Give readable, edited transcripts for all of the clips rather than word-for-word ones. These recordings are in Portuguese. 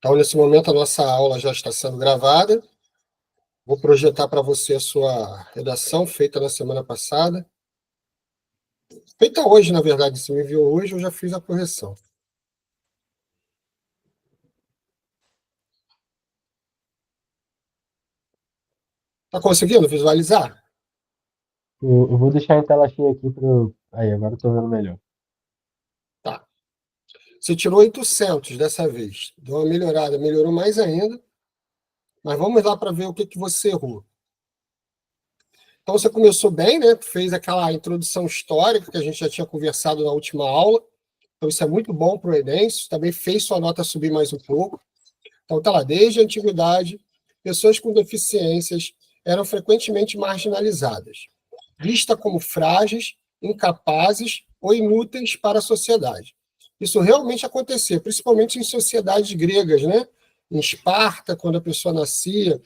Então, nesse momento, a nossa aula já está sendo gravada. Vou projetar para você a sua redação, feita na semana passada. Feita hoje, na verdade. Se me enviou hoje, eu já fiz a correção. Está conseguindo visualizar? Eu vou deixar em tela cheia aqui para. Aí, agora eu tô vendo melhor. Tá. Você tirou 800 dessa vez. Deu uma melhorada, melhorou mais ainda. Mas vamos lá para ver o que você errou. Então, você começou bem, né? Fez aquela introdução histórica que a gente já tinha conversado na última aula. Então, isso é muito bom para o Enem. Isso também fez sua nota subir mais um pouco. Então, está lá, desde a antiguidade, pessoas com deficiências eram frequentemente marginalizadas, vistas como frágeis, incapazes ou inúteis para a sociedade. Isso realmente acontecia, principalmente em sociedades gregas, né? Em Esparta, quando a pessoa nascia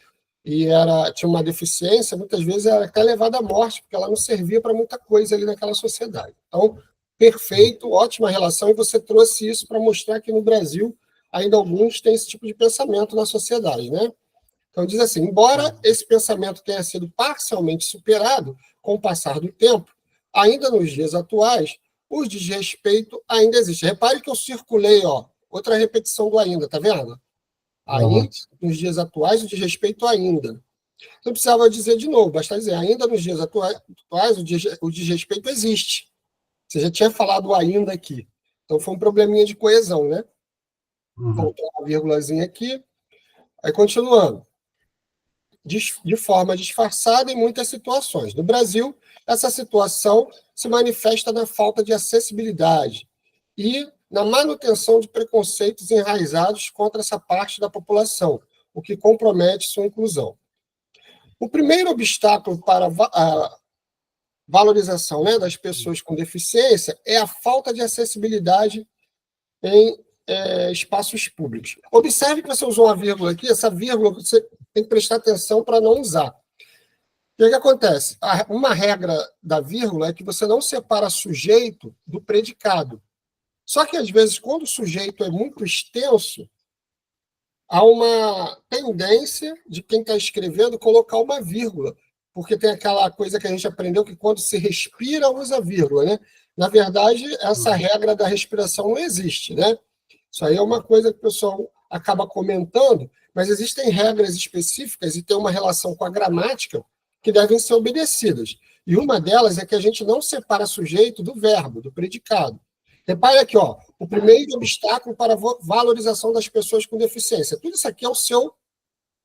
e tinha uma deficiência, muitas vezes era até levada à morte, porque ela não servia para muita coisa ali naquela sociedade. Então, perfeito, ótima relação, e você trouxe isso para mostrar que no Brasil ainda alguns têm esse tipo de pensamento na sociedade, né? Então, diz assim, embora esse pensamento tenha sido parcialmente superado com o passar do tempo, ainda nos dias atuais, o desrespeito ainda existe. Repare que eu circulei, ó, outra repetição do ainda, tá vendo? Ainda, Aham. nos dias atuais, o desrespeito ainda. Não precisava dizer de novo, basta dizer, ainda nos dias atuais o desrespeito existe. Você já tinha falado o ainda aqui. Então, foi um probleminha de coesão, né? Uhum. Faltou uma vírgulazinha aqui. Aí, continuando. De forma disfarçada em muitas situações. No Brasil, essa situação se manifesta na falta de acessibilidade e na manutenção de preconceitos enraizados contra essa parte da população, o que compromete sua inclusão. O primeiro obstáculo para a valorização, né, das pessoas com deficiência é a falta de acessibilidade em espaços públicos. Observe que você usou uma vírgula aqui, essa vírgula você tem que prestar atenção para não usar. O que acontece? Uma regra da vírgula é que você não separa sujeito do predicado. Só que, às vezes, quando o sujeito é muito extenso, há uma tendência de quem está escrevendo colocar uma vírgula, porque tem aquela coisa que a gente aprendeu que quando se respira, usa vírgula, né? Na verdade, essa regra da respiração não existe, né? Isso aí é uma coisa que o pessoal acaba comentando, mas existem regras específicas e tem uma relação com a gramática que devem ser obedecidas. E uma delas é que a gente não separa sujeito do verbo, do predicado. Repare aqui, ó, o primeiro obstáculo para a valorização das pessoas com deficiência. Tudo isso aqui é o seu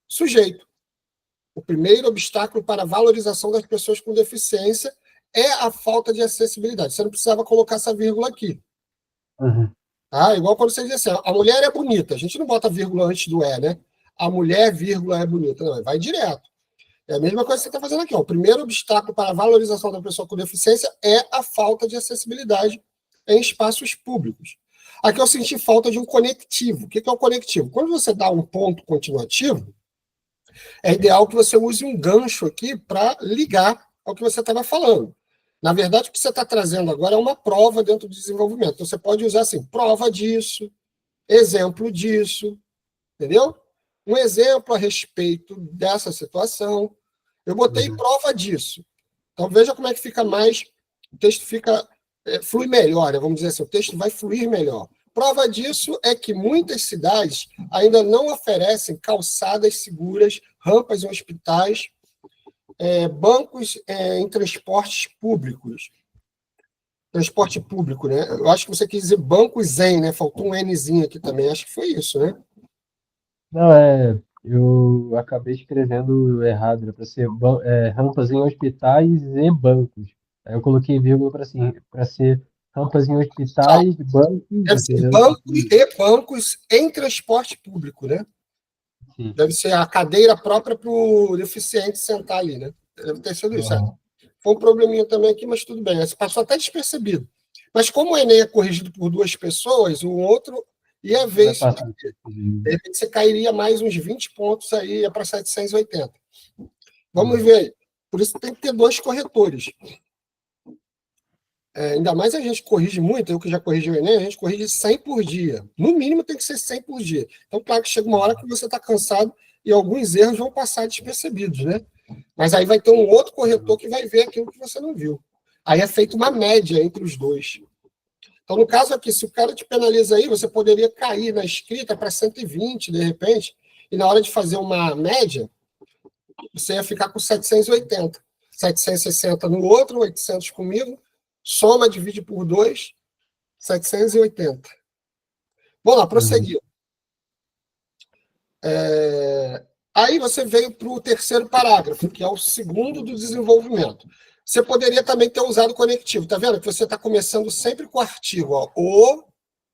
sujeito. O primeiro obstáculo para a valorização das pessoas com deficiência é a falta de acessibilidade. Você não precisava colocar essa vírgula aqui. Uhum. Ah, igual quando você diz assim, a mulher é bonita. A gente não bota vírgula antes do é, né? A mulher, vírgula, é bonita. Não, vai direto. É a mesma coisa que você está fazendo aqui. Ó. O primeiro obstáculo para a valorização da pessoa com deficiência é a falta de acessibilidade em espaços públicos. Aqui eu senti falta de um conectivo. O que é o conectivo? Quando você dá um ponto continuativo, é ideal que você use um gancho aqui para ligar ao que você estava falando. Na verdade, o que você está trazendo agora é uma prova dentro do desenvolvimento. Então, você pode usar assim, prova disso, exemplo disso, entendeu? Um exemplo a respeito dessa situação. Eu botei Uhum. prova disso. Então, veja como é que fica mais, o texto fica, flui melhor, vamos dizer assim, o texto vai fluir melhor. Prova disso é que muitas cidades ainda não oferecem calçadas seguras, rampas em hospitais, bancos em transportes públicos. Transporte público, né? Eu acho que você quis dizer bancos em, né? Faltou um Nzinho aqui também, acho que foi isso, né? Não, eu acabei escrevendo errado, era para ser rampas em hospitais e bancos. Aí eu coloquei vírgula para ser rampas em Só, hospitais, bancos, deve ser entendeu? bancos e bancos em transporte público, né? Sim. Deve ser a cadeira própria para o deficiente sentar ali, né? Deve ter sido isso. Aham. Foi um probleminha também aqui, mas tudo bem. Esse passou até despercebido. Mas como o Enem é corrigido por duas pessoas, o outro ia ver Vai isso. passar. De repente você cairia mais uns 20 pontos aí, ia para 780. Vamos Uhum. ver aí. Por isso tem que ter dois corretores. ainda mais a gente corrige muito, eu que já corrigi o Enem, a gente corrige 100 por dia. No mínimo tem que ser 100 por dia. Então, claro que chega uma hora que você está cansado e alguns erros vão passar despercebidos, né? Mas aí vai ter um outro corretor que vai ver aquilo que você não viu. Aí é feita uma média entre os dois. Então, no caso aqui, se o cara te penaliza aí, você poderia cair na escrita para 120, de repente, e na hora de fazer uma média, você ia ficar com 780. 760 no outro, 800 comigo, soma, divide por 2, 780. Vamos lá, prosseguir. Aí você veio para o terceiro parágrafo, que é o segundo do desenvolvimento. Você poderia também ter usado o conectivo. Está vendo que você está começando sempre com o artigo, ó, o,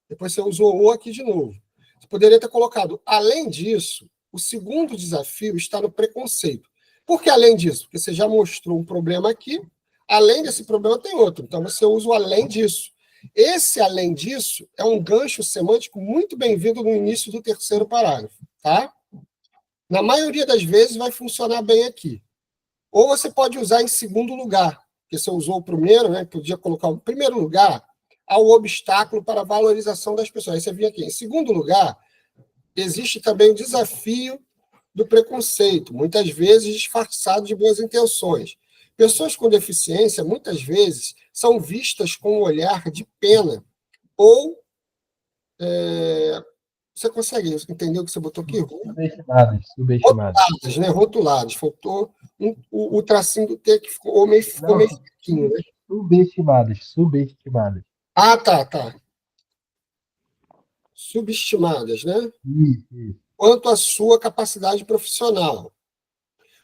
depois você usou o aqui de novo. Você poderia ter colocado, além disso, o segundo desafio está no preconceito. Por que além disso? Porque você já mostrou um problema aqui, além desse problema tem outro. Então você usa o além disso. Esse além disso é um gancho semântico muito bem-vindo no início do terceiro parágrafo, tá? Na maioria das vezes vai funcionar bem aqui. Ou você pode usar em segundo lugar, porque você usou o primeiro, né? Podia colocar o primeiro lugar ao obstáculo para a valorização das pessoas. Aí você vinha aqui. Em segundo lugar, existe também o desafio do preconceito, muitas vezes disfarçado de boas intenções. Pessoas com deficiência, muitas vezes, são vistas com um olhar de pena ou... Você consegue entender o que você botou aqui? Subestimadas. Rotuladas, né? Rotuladas. Faltou o tracinho do T que ficou meio fraquinho, né? Subestimadas. Ah, tá. Subestimadas, né? Isso. Quanto à sua capacidade profissional.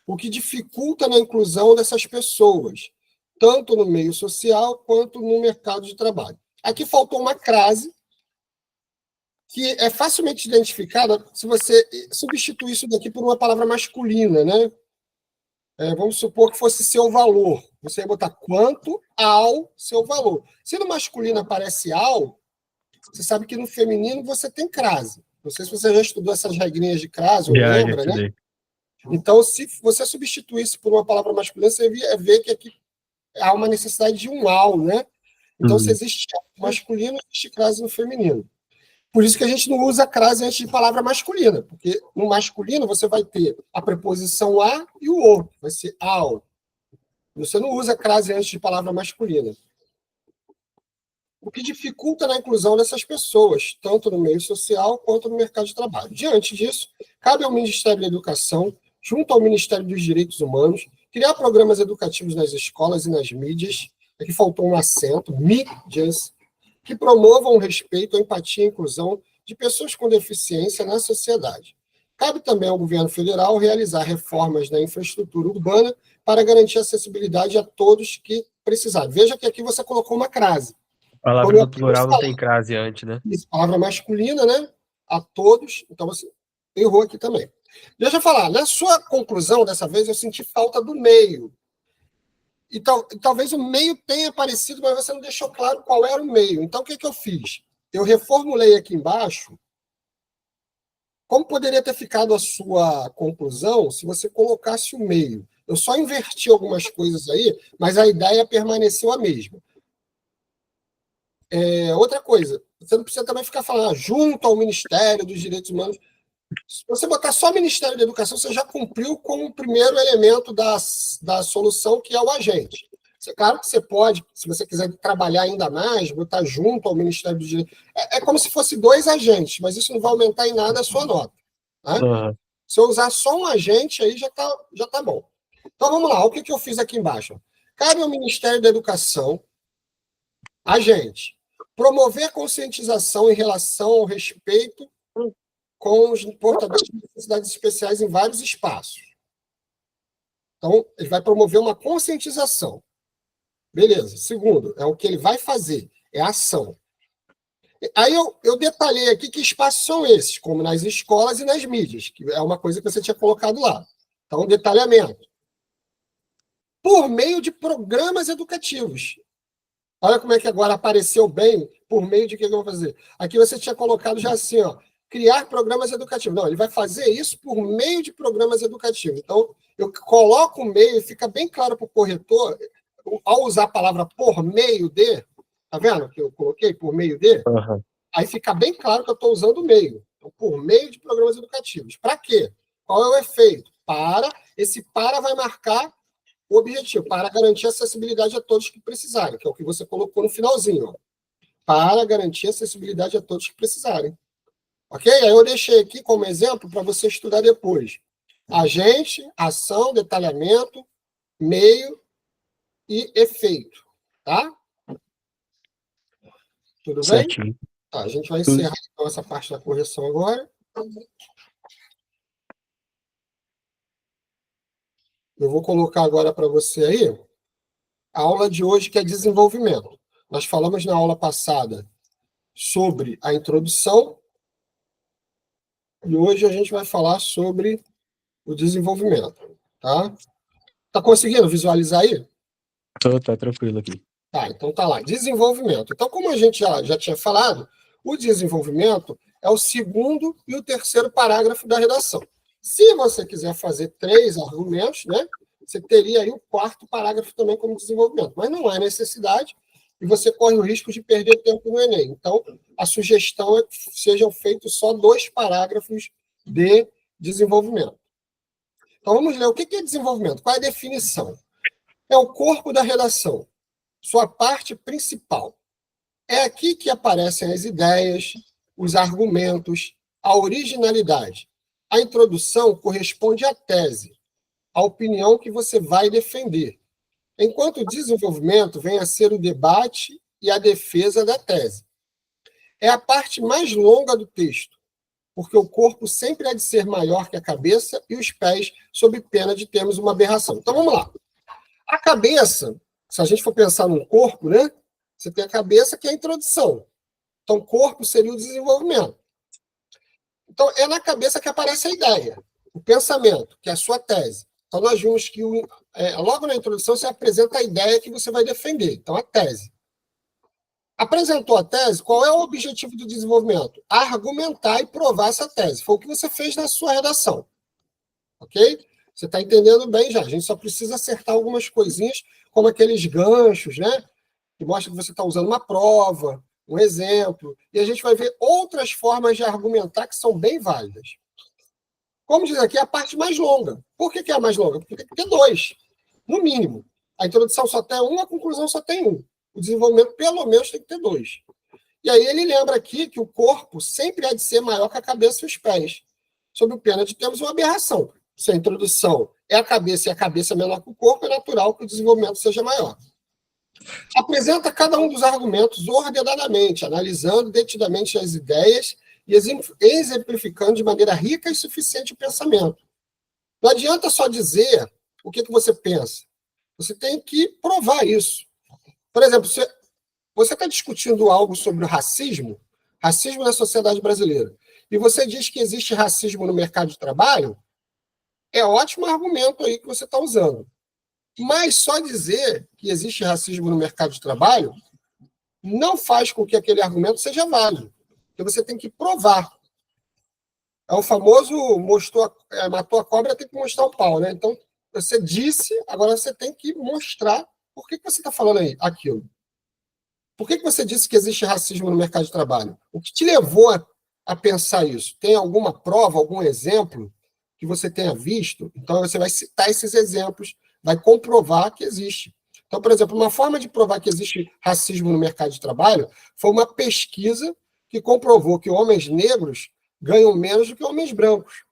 O que dificulta na inclusão dessas pessoas, tanto no meio social quanto no mercado de trabalho. Aqui faltou uma crase que é facilmente identificada se você substituir isso daqui por uma palavra masculina, né? Vamos supor que fosse seu valor. Você ia botar quanto ao seu valor. Se no masculino aparece ao, você sabe que no feminino você tem crase. Não sei se você já estudou essas regrinhas de crase, ou lembra, né? Então, se você substituísse por uma palavra masculina, você ia ver que aqui há uma necessidade de um ao, né? Então, se existe masculino, existe crase no feminino. Por isso que a gente não usa crase antes de palavra masculina, porque no masculino você vai ter a preposição a e o o, vai ser ao. Você não usa crase antes de palavra masculina. O que dificulta na inclusão dessas pessoas, tanto no meio social quanto no mercado de trabalho. Diante disso, cabe ao Ministério da Educação, junto ao Ministério dos Direitos Humanos, criar programas educativos nas escolas e nas mídias, aqui faltou um acento, mídias, que promovam o respeito, a empatia e a inclusão de pessoas com deficiência na sociedade. Cabe também ao governo federal realizar reformas na infraestrutura urbana para garantir acessibilidade a todos que precisarem. Veja que aqui você colocou uma crase. Palavra no plural não tem crase antes, né? Isso, palavra masculina, né? A todos. Então você errou aqui também. Deixa eu falar, na sua conclusão, dessa vez, eu senti falta do meio. E talvez o meio tenha aparecido, mas você não deixou claro qual era o meio. Então, o que eu fiz? Eu reformulei aqui embaixo como poderia ter ficado a sua conclusão se você colocasse o meio. Eu só inverti algumas coisas aí, mas a ideia permaneceu a mesma. Outra coisa, você não precisa também ficar falando junto ao Ministério dos Direitos Humanos. Se você botar só Ministério da Educação, você já cumpriu com o primeiro elemento da solução, que é o agente. Claro que você pode, se você quiser trabalhar ainda mais, botar junto ao Ministério dos Direitos. É como se fosse dois agentes, mas isso não vai aumentar em nada a sua nota. Tá? Se eu usar só um agente, aí já tá bom. Então vamos lá, o que eu fiz aqui embaixo? Cabe ao Ministério da Educação, agente, promover conscientização em relação ao respeito com os portadores de necessidades especiais em vários espaços. Então, ele vai promover uma conscientização. Beleza. Segundo, é o que ele vai fazer, é a ação. Aí eu detalhei aqui que espaços são esses, como nas escolas e nas mídias, que é uma coisa que você tinha colocado lá. Então, detalhamento. Por meio de programas educativos. Olha como é que agora apareceu bem, por meio de que eu vou fazer. Aqui você tinha colocado já assim, ó, criar programas educativos. Não, ele vai fazer isso por meio de programas educativos. Então, eu coloco o meio e fica bem claro para o corretor. ao usar a palavra por meio de, tá vendo que eu coloquei por meio de? Aham. Aí fica bem claro que eu estou usando o meio. Então, por meio de programas educativos. Para quê? Qual é o efeito? Esse vai marcar o objetivo, para garantir acessibilidade a todos que precisarem, que é o que você colocou no finalzinho. Ó. Para garantir acessibilidade a todos que precisarem. Ok? Aí eu deixei aqui como exemplo para você estudar depois. Agente, ação, detalhamento, meio e efeito. Tá? Tudo bem? Certinho. Tá, a gente vai encerrar então essa parte da correção agora. Eu vou colocar agora para você aí a aula de hoje, que é desenvolvimento. Nós falamos na aula passada sobre a introdução e hoje a gente vai falar sobre o desenvolvimento. Tá? Tá conseguindo visualizar aí? Tá tranquilo aqui. Tá, então tá lá. Desenvolvimento. Então, como a gente já tinha falado, o desenvolvimento é o segundo e o terceiro parágrafo da redação. Se você quiser fazer 3 argumentos, né, você teria aí o 4º parágrafo também como desenvolvimento. Mas não há necessidade e você corre o risco de perder tempo no Enem. Então, a sugestão é que sejam feitos só 2 parágrafos de desenvolvimento. Então, vamos ler o que é desenvolvimento. Qual é a definição? É o corpo da redação. Sua parte principal. É aqui que aparecem as ideias, os argumentos, a originalidade. A introdução corresponde à tese, à opinião que você vai defender, enquanto o desenvolvimento vem a ser o debate e a defesa da tese. É a parte mais longa do texto, porque o corpo sempre há de ser maior que a cabeça e os pés, sob pena de termos uma aberração. Então, vamos lá. A cabeça, se a gente for pensar num corpo, né? Você tem a cabeça, que é a introdução. Então, corpo seria o desenvolvimento. Então, é na cabeça que aparece a ideia, o pensamento, que é a sua tese. Então, nós vimos que logo na introdução você apresenta a ideia que você vai defender. Então, a tese. Apresentou a tese, qual é o objetivo do desenvolvimento? Argumentar e provar essa tese. Foi o que você fez na sua redação. Ok? Você está entendendo bem já. A gente só precisa acertar algumas coisinhas, como aqueles ganchos, né? Que mostra que você está usando uma prova, um exemplo. E a gente vai ver outras formas de argumentar que são bem válidas. Como diz aqui, é a parte mais longa. Por que é a mais longa? Porque tem que ter 2, no mínimo. A introdução só tem 1, a conclusão só tem 1. O desenvolvimento, pelo menos, tem que ter 2. E aí ele lembra aqui que o corpo sempre há de ser maior que a cabeça e os pés, sob pena de termos uma aberração. Se a introdução é a cabeça e a cabeça é menor que o corpo, é natural que o desenvolvimento seja maior. Apresenta cada um dos argumentos ordenadamente, analisando detidamente as ideias e exemplificando de maneira rica e suficiente o pensamento. Não adianta só dizer o que você pensa. Você tem que provar isso. Por exemplo, você está discutindo algo sobre o racismo na sociedade brasileira, e você diz que existe racismo no mercado de trabalho, é ótimo argumento aí que você está usando. Mas só dizer que existe racismo no mercado de trabalho não faz com que aquele argumento seja válido. Porque você tem que provar. É o famoso matou a cobra, tem que mostrar o pau, né? Então, você disse, agora você tem que mostrar por que você está falando aí aquilo. Por que você disse que existe racismo no mercado de trabalho? O que te levou a pensar isso? Tem alguma prova, algum exemplo que você tenha visto? Então, você vai citar esses exemplos, vai comprovar que existe. Então, por exemplo, uma forma de provar que existe racismo no mercado de trabalho foi uma pesquisa que comprovou que homens negros ganham menos do que homens brancos.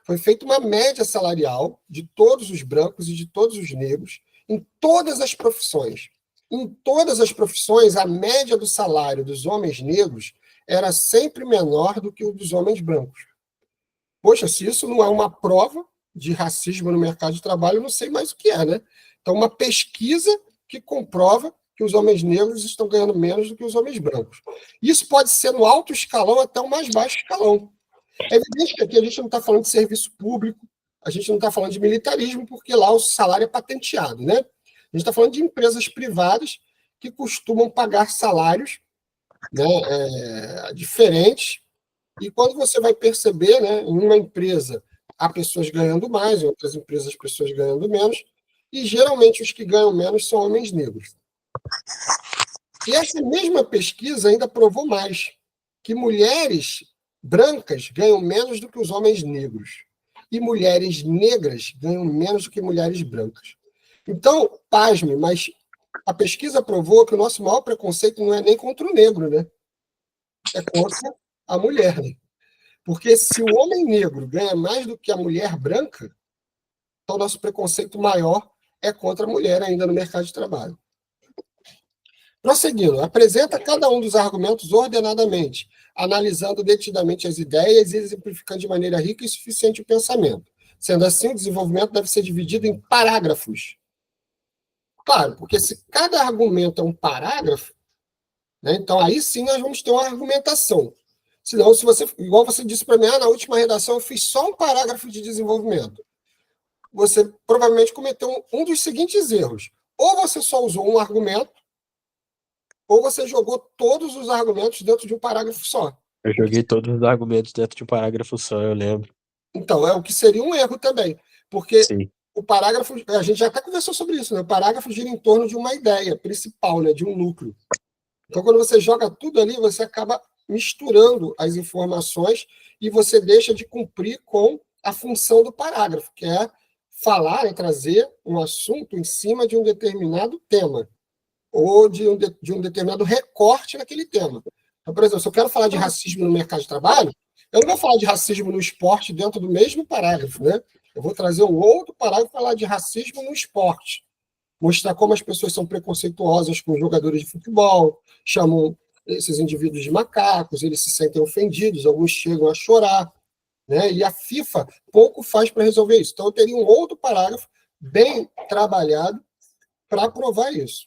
Foi feita uma média salarial de todos os brancos e de todos os negros em todas as profissões. Em todas as profissões, a média do salário dos homens negros era sempre menor do que o dos homens brancos. Poxa, se isso não é uma prova de racismo no mercado de trabalho, eu não sei mais o que é, né? Então, uma pesquisa que comprova que os homens negros estão ganhando menos do que os homens brancos. Isso pode ser no alto escalão até o mais baixo escalão. É evidente que aqui a gente não está falando de serviço público, a gente não está falando de militarismo, porque lá o salário é patenteado, né? A gente está falando de empresas privadas que costumam pagar salários, né, diferentes, e quando você vai perceber, né, em uma empresa há pessoas ganhando mais, em outras empresas pessoas ganhando menos, e geralmente os que ganham menos são homens negros. E essa mesma pesquisa ainda provou mais, que mulheres brancas ganham menos do que os homens negros, e mulheres negras ganham menos do que mulheres brancas. Então, pasme, mas a pesquisa provou que o nosso maior preconceito não é nem contra o negro, né? É contra a mulher, né? Porque se o homem negro ganha mais do que a mulher branca, então o nosso preconceito maior é contra a mulher ainda no mercado de trabalho. Prosseguindo, apresenta cada um dos argumentos ordenadamente, analisando detidamente as ideias e exemplificando de maneira rica e suficiente o pensamento. Sendo assim, o desenvolvimento deve ser dividido em parágrafos. Claro, porque se cada argumento é um parágrafo, né, então aí sim nós vamos ter uma argumentação. Senão, se você, igual você disse para mim, na última redação eu fiz só um parágrafo de desenvolvimento. Você provavelmente cometeu um dos seguintes erros. Ou você só usou um argumento, ou você jogou todos os argumentos dentro de um parágrafo só. Eu joguei todos os argumentos dentro de um parágrafo só, eu lembro. Então, é o que seria um erro também. Porque Sim. o parágrafo, a gente já até conversou sobre isso, né? O parágrafo gira em torno de uma ideia principal, né? De um núcleo. Então, quando você joga tudo ali, você acaba misturando as informações e você deixa de cumprir com a função do parágrafo, que é falar, é trazer um assunto em cima de um determinado tema, ou de um determinado recorte naquele tema. Então, por exemplo, se eu quero falar de racismo no mercado de trabalho, eu não vou falar de racismo no esporte dentro do mesmo parágrafo, né? Eu vou trazer um outro parágrafo para falar de racismo no esporte. Mostrar como as pessoas são preconceituosas com os jogadores de futebol, chamam esses indivíduos de macacos, eles se sentem ofendidos, alguns chegam a chorar, né? E a FIFA pouco faz para resolver isso. Então, eu teria um outro parágrafo bem trabalhado para provar isso.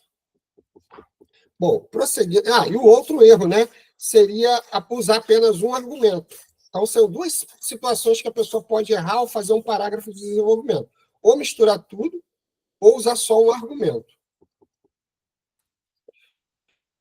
Bom, prosseguindo. E o outro erro, né, seria usar apenas um argumento. Então, são duas situações que a pessoa pode errar ao fazer um parágrafo de desenvolvimento. Ou misturar tudo, ou usar só um argumento.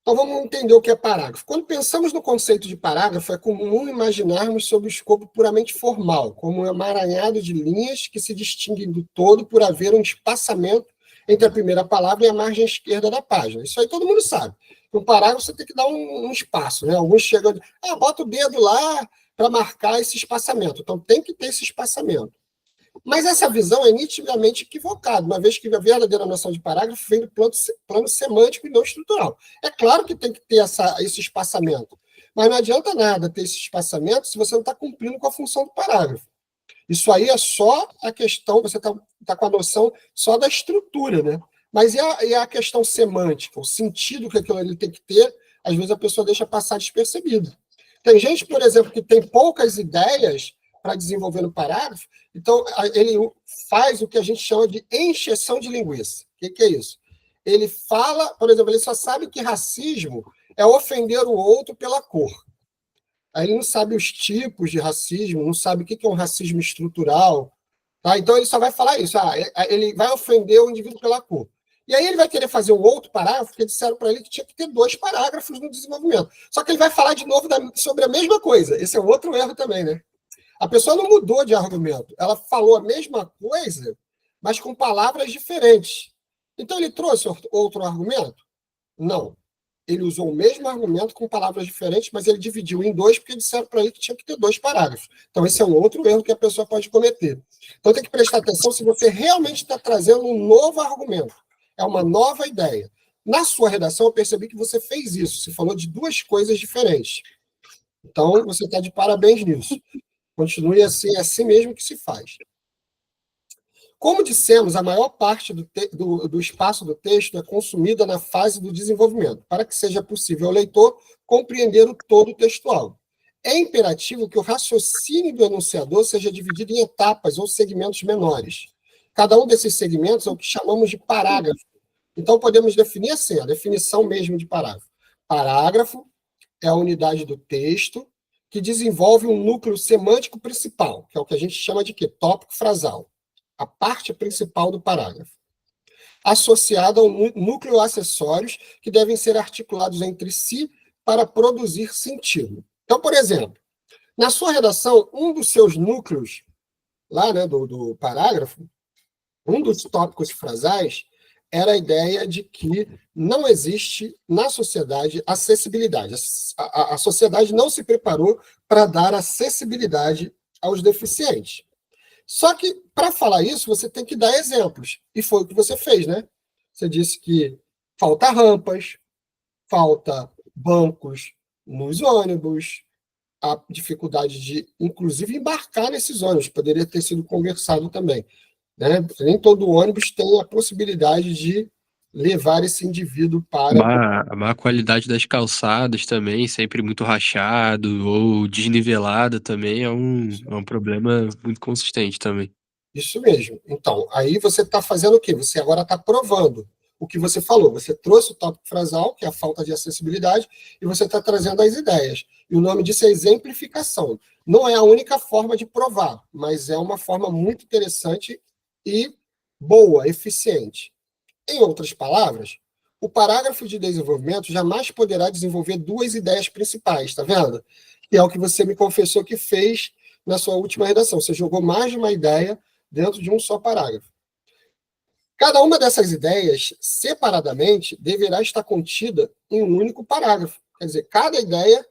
Então, vamos entender o que é parágrafo. Quando pensamos no conceito de parágrafo, é comum imaginarmos sob o escopo puramente formal, como um emaranhado de linhas que se distinguem do todo por haver um espaçamento entre a primeira palavra e a margem esquerda da página. Isso aí todo mundo sabe. No parágrafo, você tem que dar um espaço, né? Alguns chegam, bota o dedo lá para marcar esse espaçamento. Então, tem que ter esse espaçamento. Mas essa visão é nitidamente equivocada, uma vez que a verdadeira noção de parágrafo vem do plano semântico e não estrutural. É claro que tem que ter esse espaçamento, mas não adianta nada ter esse espaçamento se você não está cumprindo com a função do parágrafo. Isso aí é só a questão, você está com a noção só da estrutura, né? Mas e a questão semântica, o sentido que aquilo ali tem que ter, às vezes a pessoa deixa passar despercebido. Tem gente, por exemplo, que tem poucas ideias para desenvolver no parágrafo, então ele faz o que a gente chama de encheção de linguiça. O que é isso? Ele fala, por exemplo, ele só sabe que racismo é ofender o outro pela cor. Aí ele não sabe os tipos de racismo, não sabe o que é um racismo estrutural. Tá? Então ele só vai falar isso. Ele vai ofender o indivíduo pela cor. E aí ele vai querer fazer um outro parágrafo, porque disseram para ele que tinha que ter 2 parágrafos no desenvolvimento. Só que ele vai falar de novo sobre a mesma coisa. Esse é outro erro também, né? A pessoa não mudou de argumento. Ela falou a mesma coisa, mas com palavras diferentes. Então ele trouxe outro argumento? Não. Ele usou o mesmo argumento com palavras diferentes, mas ele dividiu em 2 porque disseram para ele que tinha que ter 2 parágrafos. Então, esse é um outro erro que a pessoa pode cometer. Então, tem que prestar atenção se você realmente está trazendo um novo argumento. É uma nova ideia. Na sua redação, eu percebi que você fez isso. Você falou de 2 coisas diferentes. Então, você está de parabéns nisso. Continue assim, é assim mesmo que se faz. Como dissemos, a maior parte do espaço do texto é consumida na fase do desenvolvimento, para que seja possível ao leitor compreender o todo textual. É imperativo que o raciocínio do enunciador seja dividido em etapas ou segmentos menores. Cada um desses segmentos é o que chamamos de parágrafo. Então, podemos definir assim, a definição mesmo de parágrafo. Parágrafo é a unidade do texto que desenvolve um núcleo semântico principal, que é o que a gente chama de quê? Tópico frasal. A parte principal do parágrafo, associada ao núcleo acessórios que devem ser articulados entre si para produzir sentido. Então, por exemplo, na sua redação, um dos seus núcleos, lá, né, do parágrafo, Um dos tópicos frasais era a ideia de que não existe na sociedade acessibilidade. A sociedade não se preparou para dar acessibilidade aos deficientes. Só que, para falar isso, você tem que dar exemplos. E foi o que você fez, né? Você disse que falta rampas, falta bancos nos ônibus, a dificuldade de, inclusive, embarcar nesses ônibus. Poderia ter sido conversado também, né? Nem todo ônibus tem a possibilidade de levar esse indivíduo para... A má qualidade das calçadas também, sempre muito rachado ou desnivelada também é um problema muito consistente também. Isso mesmo. Então, aí você está fazendo o quê? Você agora está provando o que você falou. Você trouxe o tópico frasal, que é a falta de acessibilidade, e você está trazendo as ideias. E o nome disso é exemplificação. Não é a única forma de provar, mas é uma forma muito interessante e boa, eficiente. Em outras palavras, o parágrafo de desenvolvimento jamais poderá desenvolver duas ideias principais, está vendo? Que é o que você me confessou que fez na sua última redação. Você jogou mais de uma ideia dentro de um só parágrafo. Cada uma dessas ideias, separadamente, deverá estar contida em um único parágrafo. Quer dizer, cada ideia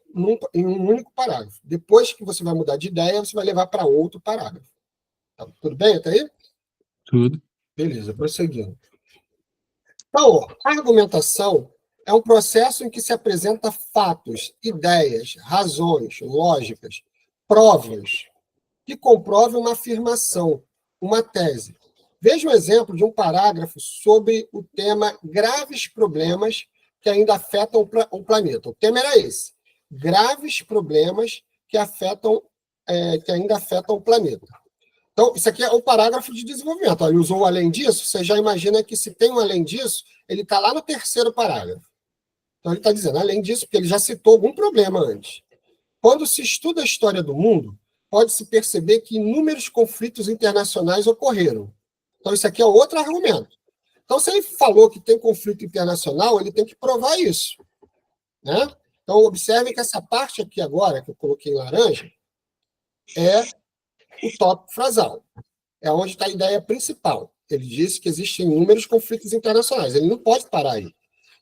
em um único parágrafo. Depois que você vai mudar de ideia, você vai levar para outro parágrafo. Tá, tudo bem até aí? Tudo. Beleza, prosseguindo. Então, a argumentação é um processo em que se apresenta fatos, ideias, razões, lógicas, provas, que comprove uma afirmação, uma tese. Veja um exemplo de um parágrafo sobre o tema graves problemas que ainda afetam o planeta. O tema era esse: graves problemas que ainda afetam o planeta. Então, isso aqui é o parágrafo de desenvolvimento. Ele usou além disso, você já imagina que se tem um além disso, ele está lá no terceiro parágrafo. Então, ele está dizendo, além disso, porque ele já citou algum problema antes. Quando se estuda a história do mundo, pode-se perceber que inúmeros conflitos internacionais ocorreram. Então, isso aqui é outro argumento. Então, se ele falou que tem conflito internacional, ele tem que provar isso, né? Então, observe que essa parte aqui agora, que eu coloquei em laranja, é o tópico frasal. É onde está a ideia principal. Ele disse que existem inúmeros conflitos internacionais. Ele não pode parar aí.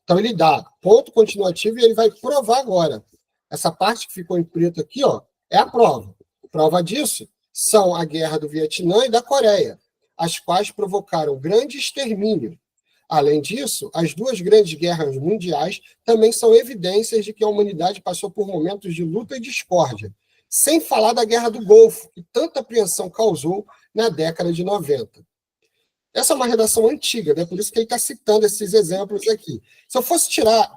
Então, ele dá ponto continuativo e ele vai provar agora. Essa parte que ficou em preto aqui, ó, é a prova. Prova disso são a Guerra do Vietnã e da Coreia, as quais provocaram grande extermínio. Além disso, as duas grandes guerras mundiais também são evidências de que a humanidade passou por momentos de luta e discórdia, sem falar da Guerra do Golfo, que tanta apreensão causou na década de 90. Essa é uma redação antiga, né? Por isso que ele está citando esses exemplos aqui. Se eu fosse tirar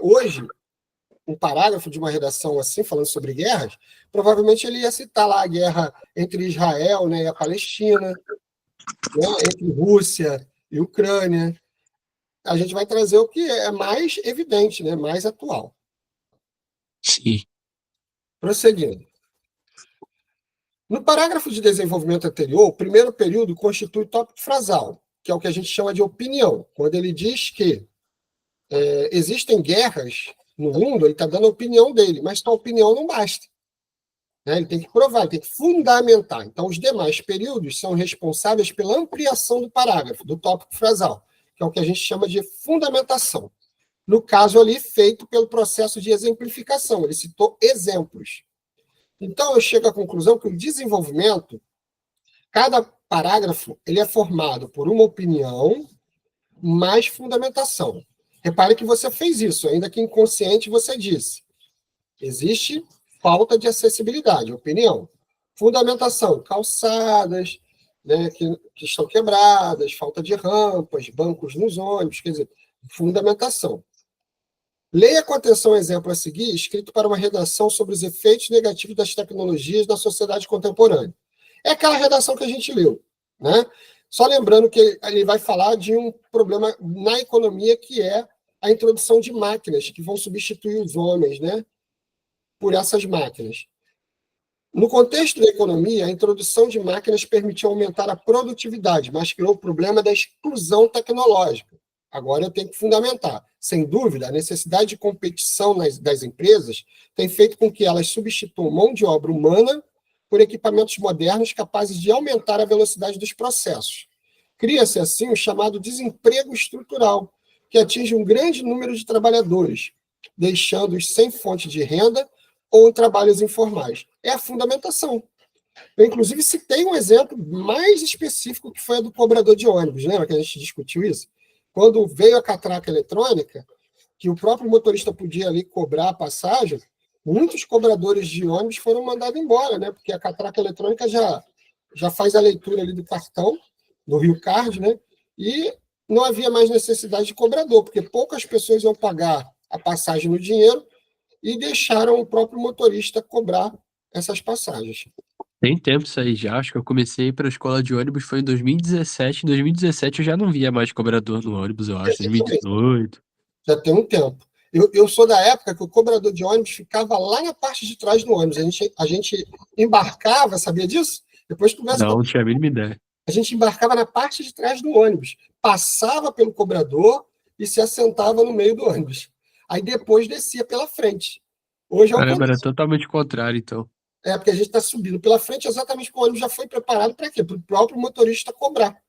hoje um parágrafo de uma redação assim, falando sobre guerras, provavelmente ele ia citar lá a guerra entre Israel, né, e a Palestina, né, entre Rússia e Ucrânia. A gente vai trazer o que é mais evidente, né, mais atual. Sim. Prosseguindo. No parágrafo de desenvolvimento anterior, o primeiro período constitui tópico frasal, que é o que a gente chama de opinião. Quando ele diz que existem guerras no mundo, ele está dando a opinião dele, mas a opinião não basta. Né? Ele tem que provar, ele tem que fundamentar. Então, os demais períodos são responsáveis pela ampliação do parágrafo, do tópico frasal, que é o que a gente chama de fundamentação. No caso ali, feito pelo processo de exemplificação. Ele citou exemplos. Então, eu chego à conclusão que o desenvolvimento, cada parágrafo, ele é formado por uma opinião mais fundamentação. Repare que você fez isso, ainda que inconsciente você disse. Existe falta de acessibilidade, opinião. Fundamentação, calçadas, né, que estão quebradas, falta de rampas, bancos nos ônibus, quer dizer, fundamentação. Leia com atenção o exemplo a seguir, escrito para uma redação sobre os efeitos negativos das tecnologias na sociedade contemporânea. É aquela redação que a gente leu, né? Só lembrando que ele vai falar de um problema na economia, que é a introdução de máquinas que vão substituir os homens, né, por essas máquinas. No contexto da economia, a introdução de máquinas permitiu aumentar a produtividade, mas criou o problema da exclusão tecnológica. Agora eu tenho que fundamentar. Sem dúvida, a necessidade de competição das empresas tem feito com que elas substituam mão de obra humana por equipamentos modernos capazes de aumentar a velocidade dos processos. Cria-se, assim, o chamado desemprego estrutural, que atinge um grande número de trabalhadores, deixando-os sem fonte de renda ou em trabalhos informais. É a fundamentação. Eu, inclusive, citei um exemplo mais específico, que foi a do cobrador de ônibus. Lembra que a gente discutiu isso? Quando veio a catraca eletrônica, que o próprio motorista podia ali cobrar a passagem, muitos cobradores de ônibus foram mandados embora, né? Porque a catraca eletrônica já faz a leitura ali do cartão, do Rio Card, né? E não havia mais necessidade de cobrador, porque poucas pessoas iam pagar a passagem no dinheiro e deixaram o próprio motorista cobrar essas passagens. Tem tempo isso aí já. Acho que eu comecei para a escola de ônibus foi em 2017. Em 2017 eu já não via mais cobrador no ônibus, eu acho. 2018. Já tem um tempo. Eu sou da época que o cobrador de ônibus ficava lá na parte de trás do ônibus. A gente embarcava, sabia disso? Depois conversa com Não tinha a mínima ideia. a gente embarcava na parte de trás do ônibus, passava pelo cobrador e se assentava no meio do ônibus. Aí depois descia pela frente. Hoje é o Caramba, era contrário. totalmente o contrário, então. É porque a gente está subindo pela frente exatamente porque o ônibus já foi preparado para quê? Para o próprio motorista cobrar.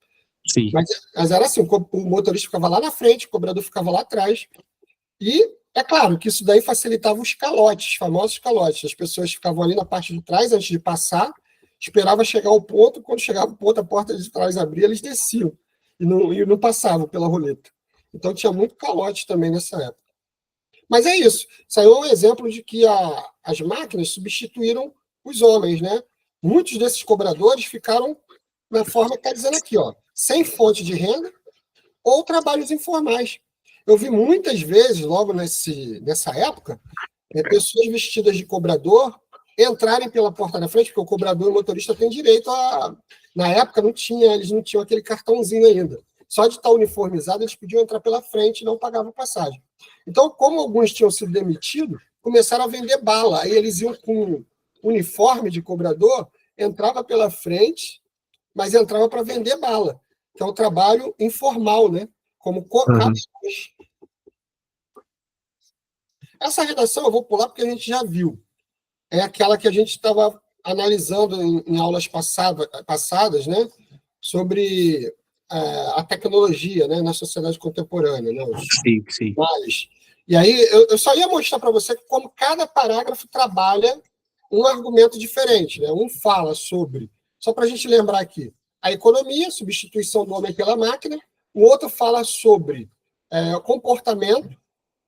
Sim. Mas era assim, o motorista ficava lá na frente, o cobrador ficava lá atrás. E é claro que isso daí facilitava os calotes, os famosos calotes. As pessoas ficavam ali na parte de trás antes de passar, esperava chegar ao ponto, quando chegava ao ponto, a porta de trás abria, eles desciam e não passavam pela roleta. Então tinha muito calote também nessa época. Mas é isso. Saiu um exemplo de que as máquinas substituíram os homens, né? Muitos desses cobradores ficaram na forma que está dizendo aqui, ó, sem fonte de renda ou trabalhos informais. Eu vi muitas vezes, logo nessa época, pessoas vestidas de cobrador entrarem pela porta da frente, porque o cobrador e o motorista têm direito a... Na época, eles não tinham aquele cartãozinho ainda. Só de estar uniformizado, eles podiam entrar pela frente e não pagavam passagem. Então, como alguns tinham sido demitidos, começaram a vender bala. Aí eles iam com uniforme de cobrador, entrava pela frente, mas entrava para vender bala, que é um trabalho informal, né? Como Essa redação eu vou pular porque a gente já viu. É aquela que a gente estava analisando em aulas passadas, né? Sobre a tecnologia, né? Na sociedade contemporânea, né? Sim. Males. E aí eu só ia mostrar para você como cada parágrafo trabalha um argumento diferente, né? Um fala sobre, só para a gente lembrar aqui, a economia, substituição do homem pela máquina. O outro fala sobre comportamento,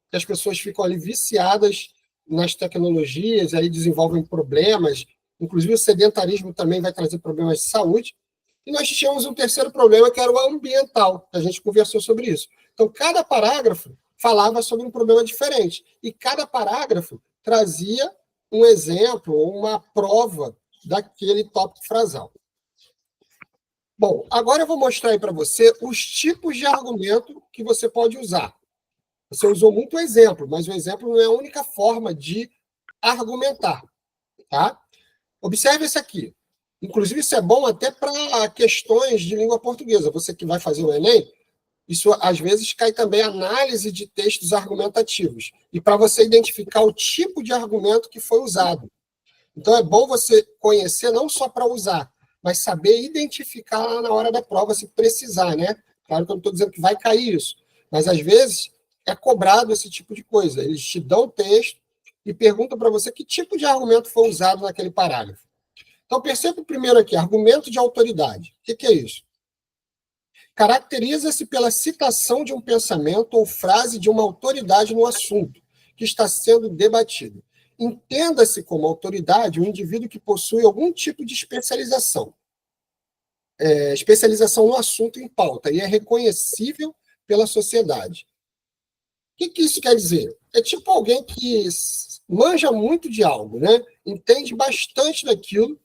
que as pessoas ficam ali viciadas nas tecnologias, aí desenvolvem problemas, inclusive o sedentarismo também vai trazer problemas de saúde. E nós tínhamos um terceiro problema, que era o ambiental, a gente conversou sobre isso. Então, cada parágrafo falava sobre um problema diferente, e cada parágrafo trazia um exemplo ou uma prova daquele tópico frasal. Bom, agora eu vou mostrar aí para você os tipos de argumento que você pode usar. Você usou muito exemplo, mas o exemplo não é a única forma de argumentar. Tá? Observe esse aqui. Inclusive, isso é bom até para questões de língua portuguesa. Você que vai fazer o Enem, isso às vezes cai também análise de textos argumentativos. E para você identificar o tipo de argumento que foi usado. Então, é bom você conhecer não só para usar, mas saber identificar lá na hora da prova, se precisar, né? Claro que eu não estou dizendo que vai cair isso, mas às vezes é cobrado esse tipo de coisa. Eles te dão o texto e perguntam para você que tipo de argumento foi usado naquele parágrafo. Então, perceba o primeiro aqui, argumento de autoridade. O que é isso? Caracteriza-se pela citação de um pensamento ou frase de uma autoridade no assunto que está sendo debatido. Entenda-se como autoridade um indivíduo que possui algum tipo de especialização. Especialização no assunto em pauta e é reconhecível pela sociedade. O que isso quer dizer? É tipo alguém que manja muito de algo, né? Entende bastante daquilo,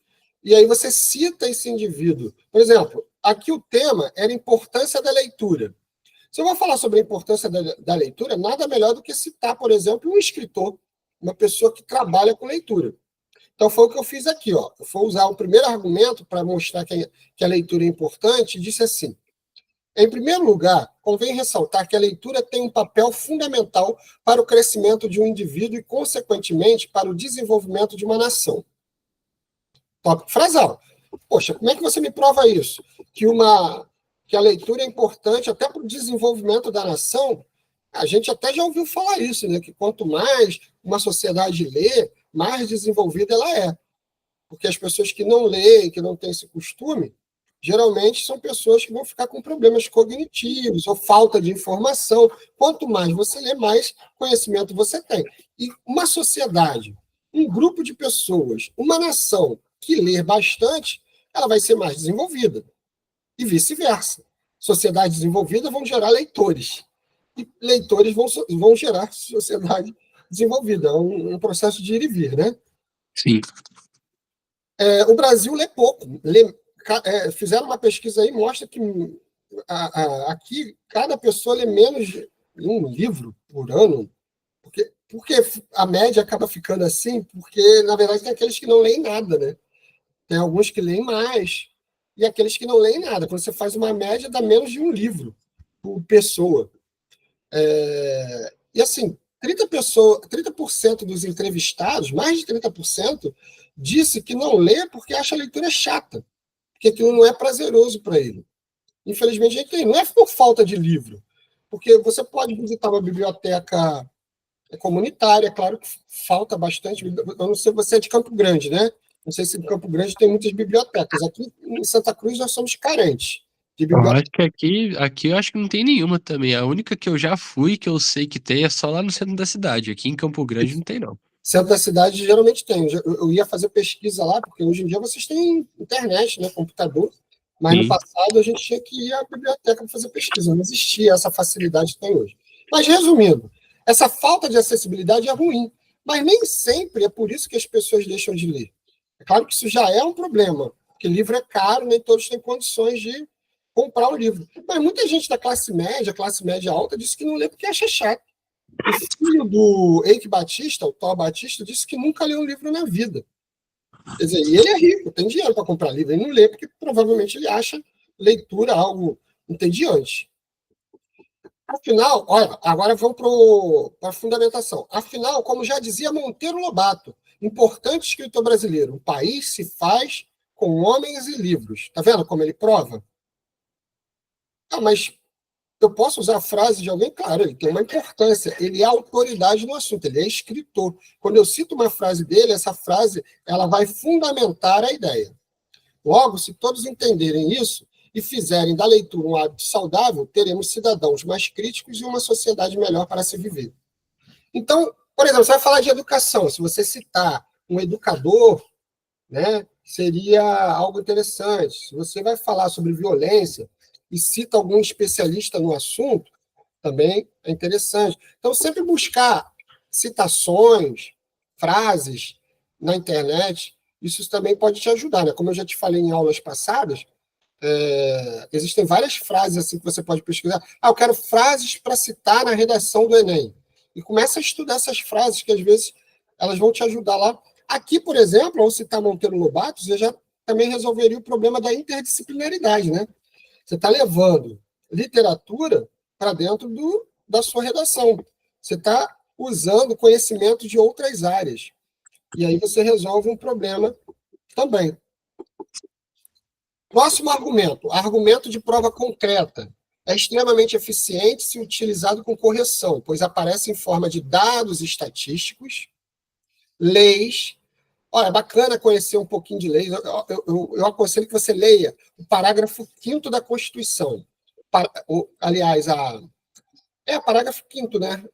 e aí você cita esse indivíduo. Por exemplo, aqui o tema era a importância da leitura. Se eu vou falar sobre a importância da leitura, nada melhor do que citar, por exemplo, um escritor, uma pessoa que trabalha com leitura. Então, foi o que eu fiz aqui. Ó. Eu vou usar o primeiro argumento para mostrar que a leitura é importante, e disse assim: em primeiro lugar, convém ressaltar que a leitura tem um papel fundamental para o crescimento de um indivíduo e, consequentemente, para o desenvolvimento de uma nação. Tópico frasal. Poxa, como é que você me prova isso? Que uma que a leitura é importante até para o desenvolvimento da nação. A gente até já ouviu falar isso, né? Que quanto mais uma sociedade lê, mais desenvolvida ela é. Porque as pessoas que não leem, que não têm esse costume, geralmente são pessoas que vão ficar com problemas cognitivos ou falta de informação. Quanto mais você lê, mais conhecimento você tem. E uma sociedade, um grupo de pessoas, uma nação que lê bastante, ela vai ser mais desenvolvida. E vice-versa. Sociedades desenvolvidas vão gerar leitores. E leitores vão gerar sociedade desenvolvida. É um processo de ir e vir, né? Sim. O Brasil lê pouco. Fizeram uma pesquisa aí, mostra que aqui cada pessoa lê menos de um livro por ano. Porque a média acaba ficando assim, porque, na verdade, tem aqueles que não leem nada, né? Tem alguns que leem mais, e aqueles que não leem nada. Quando você faz uma média, dá menos de um livro por pessoa. E assim, 30% dos entrevistados, mais de 30%, disse que não lê porque acha a leitura chata, porque aquilo não é prazeroso para ele. Infelizmente, a gente tem. Não é por falta de livro, porque você pode visitar uma biblioteca comunitária, claro que falta bastante. Eu não sei, você é de Campo Grande, né? Não sei se em Campo Grande tem muitas bibliotecas. Aqui em Santa Cruz nós somos carentes de Eu bibliotecas. acho que aqui eu acho que não tem nenhuma também. A única que eu já fui, que eu sei que tem, é só lá no centro da cidade. Aqui em Campo Grande não tem, não. Centro da cidade geralmente tem. Eu ia fazer pesquisa lá, porque hoje em dia vocês têm internet, né, computador, mas no Sim. passado a gente tinha que ir à biblioteca para fazer pesquisa. Não existia essa facilidade que tem hoje. Mas, resumindo, essa falta de acessibilidade é ruim, mas nem sempre é por isso que as pessoas deixam de ler. É claro que isso já é um problema, porque livro é caro, nem todos têm condições de comprar o livro. Mas muita gente da classe média alta, disse que não lê porque acha chato. O filho do Eike Batista, o Thor Batista, disse que nunca leu um livro na vida. Quer dizer, e ele é rico, tem dinheiro para comprar livro, ele não lê porque provavelmente ele acha leitura algo entediante. Afinal, olha, agora vamos para a fundamentação. Afinal, como já dizia Monteiro Lobato, importante escritor brasileiro, o país se faz com homens e livros. Está vendo como ele prova? Mas eu posso usar a frase de alguém? Claro, ele tem uma importância, ele é autoridade no assunto, ele é escritor. Quando eu cito uma frase dele, essa frase ela vai fundamentar a ideia. Logo, se todos entenderem isso e fizerem da leitura um hábito saudável, teremos cidadãos mais críticos e uma sociedade melhor para se viver. Então, por exemplo, você vai falar de educação, se você citar um educador, né, seria algo interessante. Se você vai falar sobre violência e cita algum especialista no assunto, também é interessante. Então, sempre buscar citações, frases na internet, isso também pode te ajudar, né? Como eu já te falei em aulas passadas, existem várias frases assim que você pode pesquisar. Eu quero frases para citar na redação do Enem. E começa a estudar essas frases, que às vezes elas vão te ajudar lá. Aqui, por exemplo, ao citar Monteiro Lobato, você já também resolveria o problema da interdisciplinaridade, né? Você está levando literatura para dentro da sua redação. Você está usando conhecimento de outras áreas. E aí você resolve um problema também. Próximo argumento. Argumento de prova concreta. É extremamente eficiente se utilizado com correção, pois aparece em forma de dados estatísticos, leis. Olha, é bacana conhecer um pouquinho de leis. Eu aconselho que você leia o parágrafo 5º da Constituição. Aliás, parágrafo 5º, né?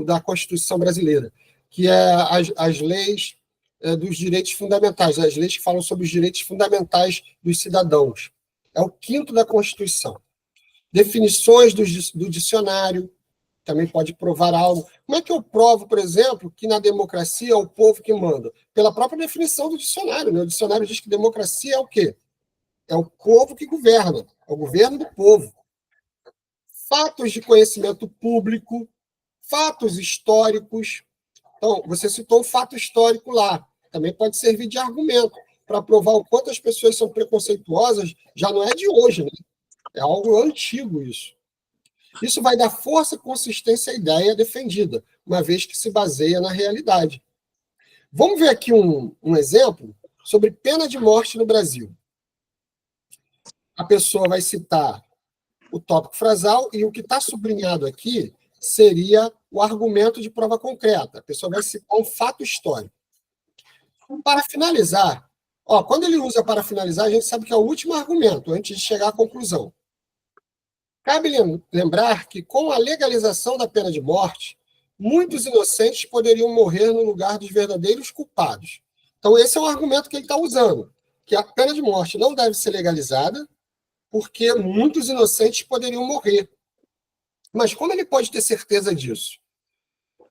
Da Constituição brasileira, que é as leis dos direitos fundamentais, as leis que falam sobre os direitos fundamentais dos cidadãos. É o 5º da Constituição. Definições do dicionário, também pode provar algo. Como é que eu provo, por exemplo, que na democracia é o povo que manda? Pela própria definição do dicionário, né? O dicionário diz que democracia é o quê? É o povo que governa, é o governo do povo. Fatos de conhecimento público, fatos históricos. Então, você citou um fato histórico lá. Também pode servir de argumento para provar o quanto as pessoas são preconceituosas. Já não é de hoje, né? É algo antigo isso. Isso vai dar força e consistência à ideia defendida, uma vez que se baseia na realidade. Vamos ver aqui um exemplo sobre pena de morte no Brasil. a pessoa vai citar o tópico frasal e o que está sublinhado aqui seria o argumento de prova concreta. A pessoa vai citar um fato histórico. Para finalizar, quando ele usa para finalizar, a gente sabe que é o último argumento, antes de chegar à conclusão. Cabe lembrar que, com a legalização da pena de morte, muitos inocentes poderiam morrer no lugar dos verdadeiros culpados. Então, esse é o argumento que ele está usando, que a pena de morte não deve ser legalizada, porque muitos inocentes poderiam morrer. Mas como ele pode ter certeza disso?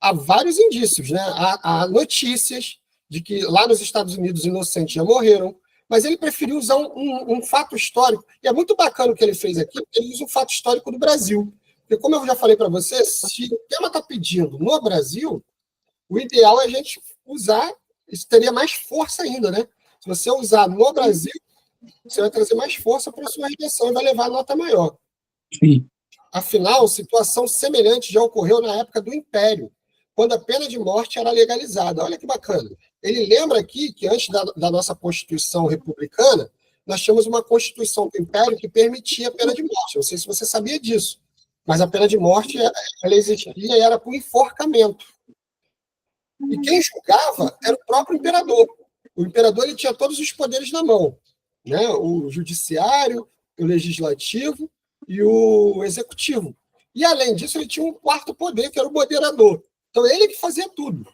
Há vários indícios, né? Há notícias de que lá nos Estados Unidos inocentes já morreram, mas ele preferiu usar um fato histórico, e é muito bacana o que ele fez aqui, porque ele usa um fato histórico do Brasil. Porque, como eu já falei para você, se o tema está pedindo no Brasil, o ideal é a gente usar, isso teria mais força ainda, né? Se você usar no Brasil, você vai trazer mais força para a sua redação e vai levar a nota maior. Sim. Afinal, situação semelhante já ocorreu na época do Império, quando a pena de morte era legalizada. Olha que bacana. Ele lembra aqui que antes da nossa Constituição republicana, nós tínhamos uma Constituição do Império que permitia a pena de morte. Não sei se você sabia disso, mas a pena de morte ela existia e era por enforcamento. E quem julgava era o próprio imperador. O imperador ele tinha todos os poderes na mão, né? O judiciário, o legislativo e o executivo. E, além disso, ele tinha um quarto poder, que era o moderador. Então, ele que fazia tudo.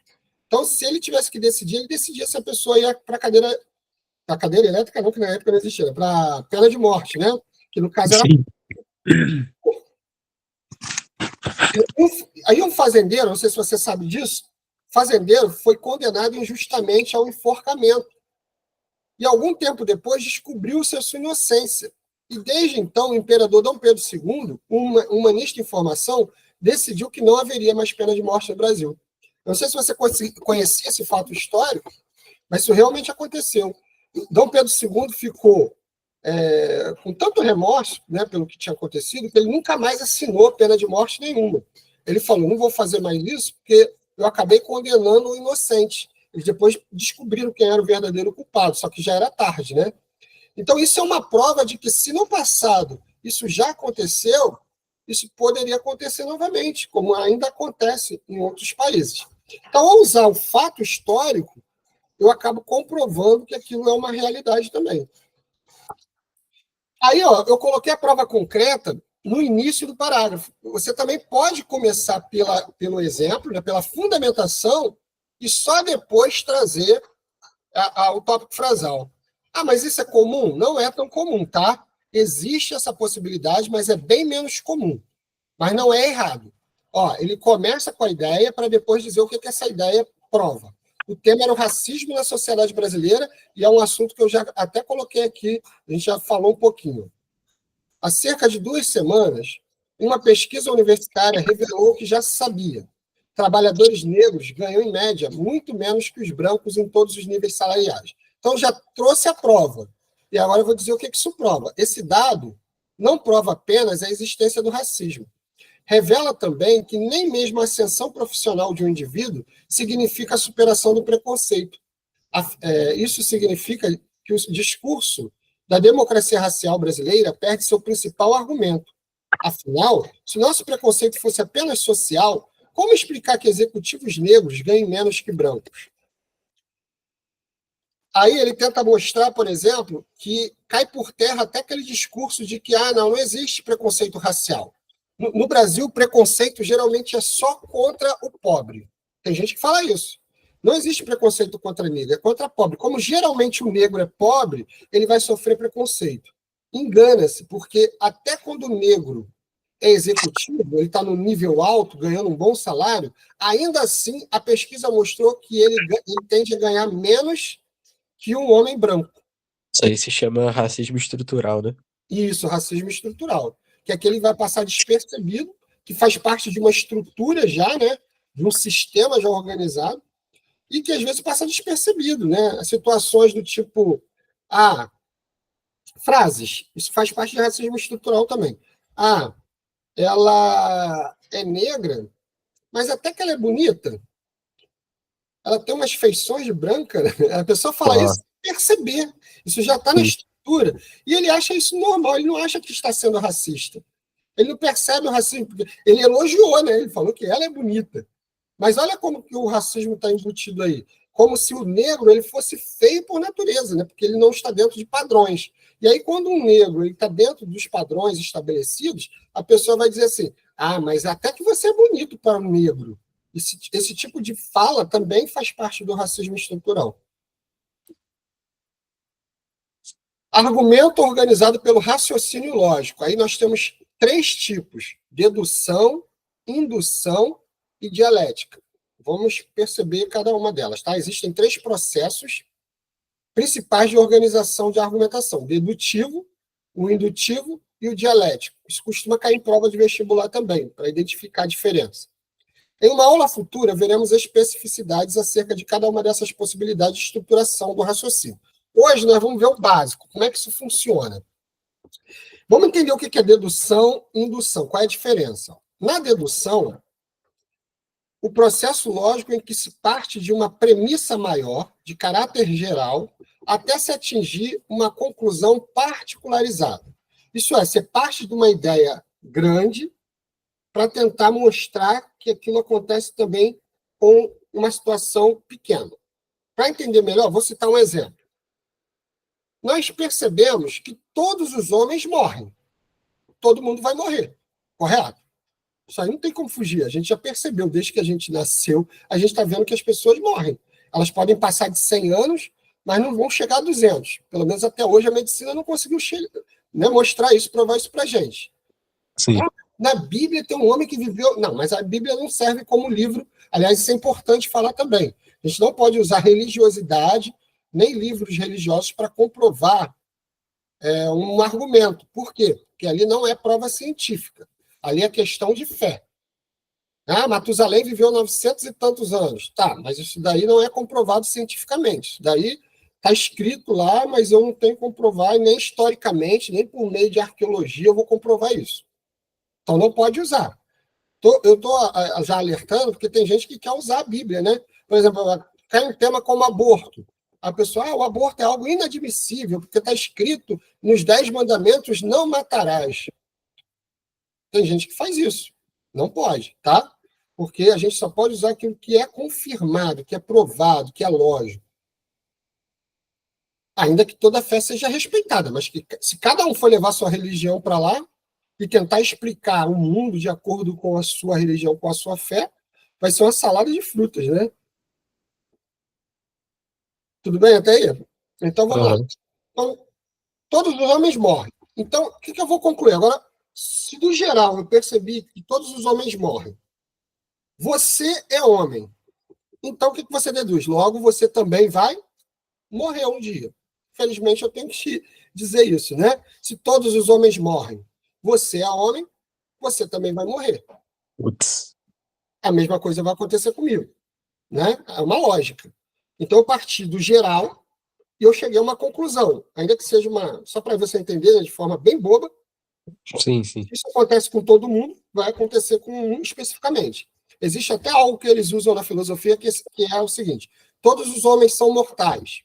Então, se ele tivesse que decidir, ele decidia se a pessoa ia para a cadeira elétrica, não, que na época não existia, para a pena de morte, né? Que, no caso, era... Sim. Aí um fazendeiro, não sei se você sabe disso, fazendeiro foi condenado injustamente ao enforcamento. E, algum tempo depois, descobriu-se a sua inocência. E, desde então, o imperador Dom Pedro II, humanista em formação, decidiu que não haveria mais pena de morte no Brasil. Eu não sei se você conhecia esse fato histórico, mas isso realmente aconteceu. Dom Pedro II ficou com tanto remorso, né, pelo que tinha acontecido, que ele nunca mais assinou pena de morte nenhuma. Ele falou, não vou fazer mais isso, porque eu acabei condenando o inocente. Eles depois descobriram quem era o verdadeiro culpado, só que já era tarde, né? Então, isso é uma prova de que, se no passado isso já aconteceu, isso poderia acontecer novamente, como ainda acontece em outros países. Então, ao usar o fato histórico, eu acabo comprovando que aquilo é uma realidade também. Aí, eu coloquei a prova concreta no início do parágrafo. Você também pode começar pelo exemplo, né, pela fundamentação, e só depois trazer o tópico frasal. Mas isso é comum? Não é tão comum, tá? Existe essa possibilidade, mas é bem menos comum. Mas não é errado. Ele começa com a ideia para depois dizer o que essa ideia prova. O tema era o racismo na sociedade brasileira, e é um assunto que eu já até coloquei aqui, a gente já falou um pouquinho. Há cerca de 2 semanas, uma pesquisa universitária revelou que já se sabia. Trabalhadores negros ganham, em média, muito menos que os brancos em todos os níveis salariais. Então, já trouxe a prova. E agora eu vou dizer o que isso prova. Esse dado não prova apenas a existência do racismo. Revela também que nem mesmo a ascensão profissional de um indivíduo significa a superação do preconceito. Isso significa que o discurso da democracia racial brasileira perde seu principal argumento. Afinal, se o nosso preconceito fosse apenas social, como explicar que executivos negros ganhem menos que brancos? Aí ele tenta mostrar, por exemplo, que cai por terra até aquele discurso de que não existe preconceito racial. No Brasil, o preconceito geralmente é só contra o pobre. Tem gente que fala isso. Não existe preconceito contra negro, é contra pobre. Como geralmente o negro é pobre, ele vai sofrer preconceito. Engana-se, porque até quando o negro é executivo, ele está no nível alto, ganhando um bom salário, ainda assim a pesquisa mostrou que ele tende a ganhar menos que um homem branco. Isso aí se chama racismo estrutural, né? Isso, racismo estrutural. Que aquele vai passar despercebido, que faz parte de uma estrutura já, né? De um sistema já organizado, e que às vezes passa despercebido, né? Situações do tipo, frases, isso faz parte de racismo estrutural também. Ela é negra, mas até que ela é bonita, ela tem umas feições de branca, né? A pessoa fala isso sem perceber. Isso já está na estrutura cultura, e ele acha isso normal, ele não acha que está sendo racista. Ele não percebe o racismo, porque ele elogiou, né? Ele falou que ela é bonita. Mas olha como que o racismo está embutido aí. Como se o negro ele fosse feio por natureza, né? Porque ele não está dentro de padrões. E aí, quando um negro está dentro dos padrões estabelecidos, a pessoa vai dizer assim, mas até que você é bonito para um negro. Esse tipo de fala também faz parte do racismo estrutural. Argumento organizado pelo raciocínio lógico. Aí nós temos 3 tipos: dedução, indução e dialética. Vamos perceber cada uma delas. Tá? Existem 3 processos principais de organização de argumentação: dedutivo, o indutivo e o dialético. Isso costuma cair em prova de vestibular também, para identificar a diferença. Em uma aula futura, veremos especificidades acerca de cada uma dessas possibilidades de estruturação do raciocínio. Hoje, nós vamos ver o básico, como é que isso funciona. Vamos entender o que é dedução e indução, qual é a diferença. Na dedução, o processo lógico em que se parte de uma premissa maior, de caráter geral, até se atingir uma conclusão particularizada. Isso é, você parte de uma ideia grande para tentar mostrar que aquilo acontece também com uma situação pequena. Para entender melhor, vou citar um exemplo. Nós percebemos que todos os homens morrem. Todo mundo vai morrer, correto? Isso aí não tem como fugir. A gente já percebeu, desde que a gente nasceu, a gente está vendo que as pessoas morrem. Elas podem passar de 100 anos, mas não vão chegar a 200. Pelo menos até hoje a medicina não conseguiu mostrar isso, provar isso para a gente. Sim. Na Bíblia tem um homem que viveu... Não, mas a Bíblia não serve como livro. Aliás, isso é importante falar também. A gente não pode usar religiosidade, nem livros religiosos para comprovar um argumento. Por quê? Porque ali não é prova científica. Ali é questão de fé. Matusalém viveu 900 e tantos anos. Tá, mas isso daí não é comprovado cientificamente. Isso daí está escrito lá, mas eu não tenho que comprovar, nem historicamente, nem por meio de arqueologia eu vou comprovar isso. Então não pode usar. Eu estou já alertando, porque tem gente que quer usar a Bíblia, né? Por exemplo, cai um tema como aborto. A pessoa, o aborto é algo inadmissível, porque está escrito nos 10 mandamentos, não matarás. Tem gente que faz isso. Não pode, tá? Porque a gente só pode usar aquilo que é confirmado, que é provado, que é lógico. Ainda que toda fé seja respeitada, mas que, se cada um for levar sua religião para lá e tentar explicar o mundo de acordo com a sua religião, com a sua fé, vai ser uma salada de frutas, né? Tudo bem até aí? Então, vamos lá. Então, todos os homens morrem. Então, o que eu vou concluir? Agora, se do geral eu percebi que todos os homens morrem, você é homem. Então, o que você deduz? Logo, você também vai morrer um dia. Infelizmente, eu tenho que dizer isso, né? Se todos os homens morrem, você é homem, você também vai morrer. Putz. A mesma coisa vai acontecer comigo, né? É uma lógica. Então, eu parti do geral e eu cheguei a uma conclusão, ainda que seja só para você entender, né, de forma bem boba. Sim, sim. Isso acontece com todo mundo, vai acontecer com um especificamente. Existe até algo que eles usam na filosofia que é o seguinte: todos os homens são mortais.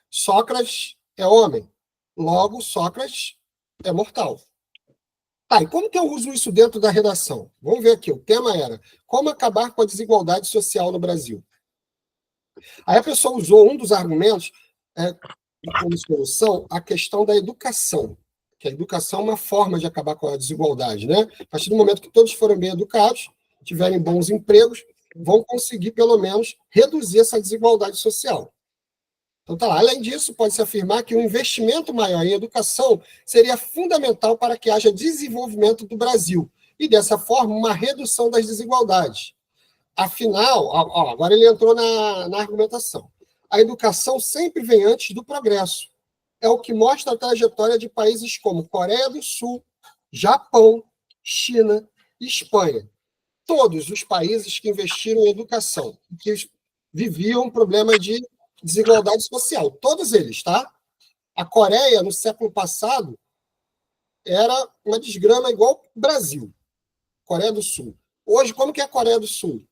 Sócrates é homem, logo Sócrates é mortal. Tá, e como que eu uso isso dentro da redação? Vamos ver aqui, o tema era como acabar com a desigualdade social no Brasil. Aí a pessoa usou um dos argumentos como solução a questão da educação, que a educação é uma forma de acabar com a desigualdade, né? A partir do momento que todos forem bem educados, tiverem bons empregos, vão conseguir, pelo menos, reduzir essa desigualdade social. Então, tá lá. Além disso, pode-se afirmar que um investimento maior em educação seria fundamental para que haja desenvolvimento do Brasil e, dessa forma, uma redução das desigualdades. Afinal, agora ele entrou na argumentação. A educação sempre vem antes do progresso. É o que mostra a trajetória de países como Coreia do Sul, Japão, China e Espanha. Todos os países que investiram em educação, que viviam um problema de desigualdade social. Todos eles, tá? A Coreia, no século passado, era uma desgrama igual o Brasil. Coreia do Sul. Hoje, como que é a Coreia do Sul?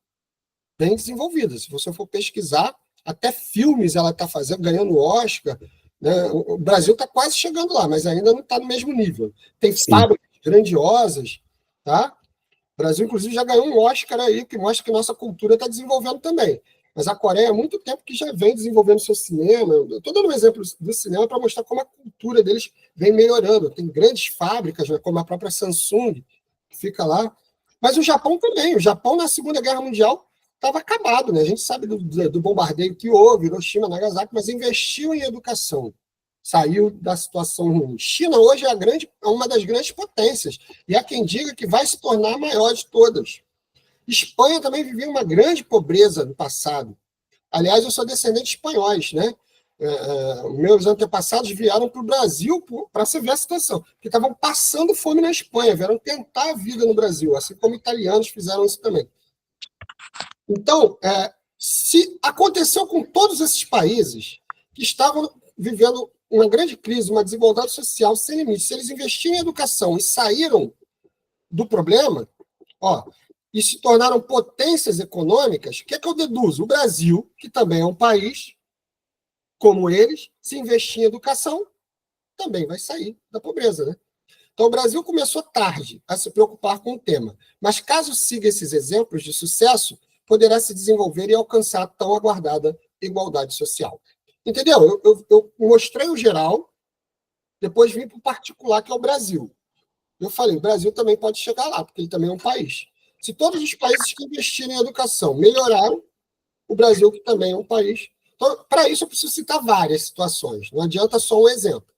Bem desenvolvida. Se você for pesquisar, até filmes ela está fazendo, ganhando Oscar, né? O Brasil está quase chegando lá, mas ainda não está no mesmo nível. Tem Sim. fábricas grandiosas, tá? O Brasil, inclusive, já ganhou um Oscar aí, que mostra que nossa cultura está desenvolvendo também. Mas a Coreia há muito tempo que já vem desenvolvendo seu cinema. Eu estou dando um exemplo do cinema para mostrar como a cultura deles vem melhorando. Tem grandes fábricas, né, como a própria Samsung, que fica lá. Mas o Japão também. O Japão, na Segunda Guerra Mundial, estava acabado. Né? A gente sabe do bombardeio que houve, Hiroshima, Nagasaki, mas investiu em educação. Saiu da situação ruim. China hoje é uma das grandes potências. E há quem diga que vai se tornar a maior de todas. Espanha também vivia uma grande pobreza no passado. Aliás, eu sou descendente de espanhóis, né? Meus antepassados vieram para o Brasil para se ver a situação, porque estavam passando fome na Espanha, vieram tentar a vida no Brasil, assim como italianos fizeram isso também. Então, se aconteceu com todos esses países que estavam vivendo uma grande crise, uma desigualdade social sem limites, se eles investiram em educação e saíram do problema, e se tornaram potências econômicas, o que é que eu deduzo? O Brasil, que também é um país, como eles, se investir em educação, também vai sair da pobreza, né? Então, o Brasil começou tarde a se preocupar com o tema, mas caso siga esses exemplos de sucesso, poderá se desenvolver e alcançar a tão aguardada igualdade social. Entendeu? Eu mostrei o geral, depois vim para o particular, que é o Brasil. Eu falei, o Brasil também pode chegar lá, porque ele também é um país. Se todos os países que investirem em educação melhoraram, o Brasil, que também é um país. Então, para isso, eu preciso citar várias situações. Não adianta só um exemplo.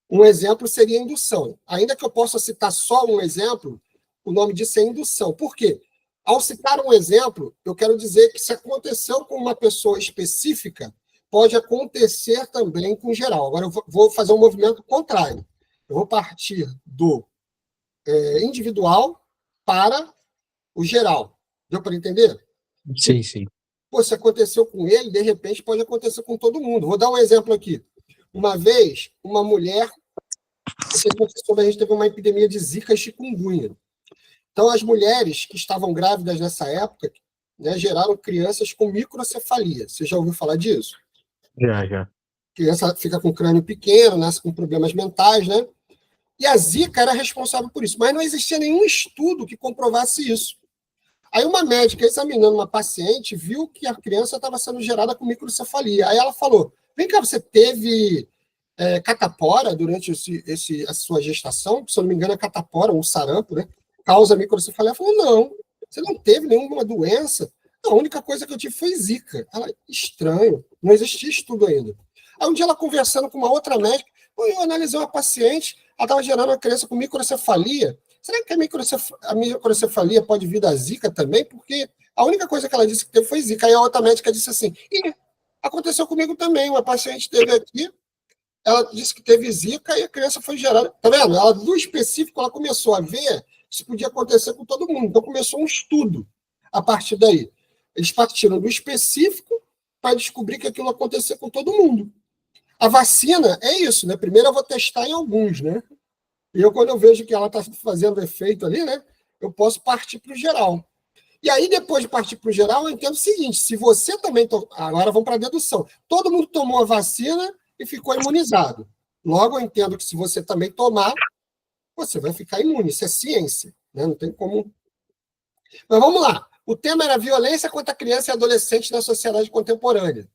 Um exemplo seria indução. Ainda que eu possa citar só um exemplo, o nome disso é indução. Por quê? Ao citar um exemplo, eu quero dizer que se aconteceu com uma pessoa específica, pode acontecer também com geral. Agora, eu vou fazer um movimento contrário. Eu vou partir do individual para o geral. Deu para entender? Sim, sim. Pô, se aconteceu com ele, de repente pode acontecer com todo mundo. Vou dar um exemplo aqui. Uma vez, uma mulher, a gente teve uma epidemia de zika e chikungunya. Então, as mulheres que estavam grávidas nessa época, né, geraram crianças com microcefalia. Você já ouviu falar disso? Já. A criança fica com o crânio pequeno, nasce com problemas mentais, né? E a zika era responsável por isso, mas não existia nenhum estudo que comprovasse isso. Aí uma médica, examinando uma paciente, viu que a criança estava sendo gerada com microcefalia. Aí ela falou, vem cá, você teve catapora durante a sua gestação? Se eu não me engano, é catapora, ou sarampo, né? Causa microcefalia. Ela falou, não, você não teve nenhuma doença. Não, a única coisa que eu tive foi zika. Ela, estranho, não existia estudo ainda. Aí um dia ela conversando com uma outra médica, eu analisei uma paciente, ela estava gerando uma criança com microcefalia. Será que a microcefalia pode vir da zika também? Porque a única coisa que ela disse que teve foi zika. Aí a outra médica disse assim, aconteceu comigo também, uma paciente teve aqui, ela disse que teve zika e a criança foi gerada. Tá vendo? Ela, do específico, ela começou a ver que isso podia acontecer com todo mundo. Então começou um estudo a partir daí. Eles partiram do específico para descobrir que aquilo acontecia com todo mundo. A vacina é isso, né? Primeiro eu vou testar em alguns, né? E quando eu vejo que ela está fazendo efeito ali, né? Eu posso partir para o geral. E aí, depois de partir para o geral, eu entendo o seguinte: se você também. Agora vamos para a dedução. Todo mundo tomou a vacina e ficou imunizado. Logo, eu entendo que se você também tomar, você vai ficar imune. Isso é ciência, né? Não tem como. Mas vamos lá. O tema era violência contra criança e adolescente na sociedade contemporânea.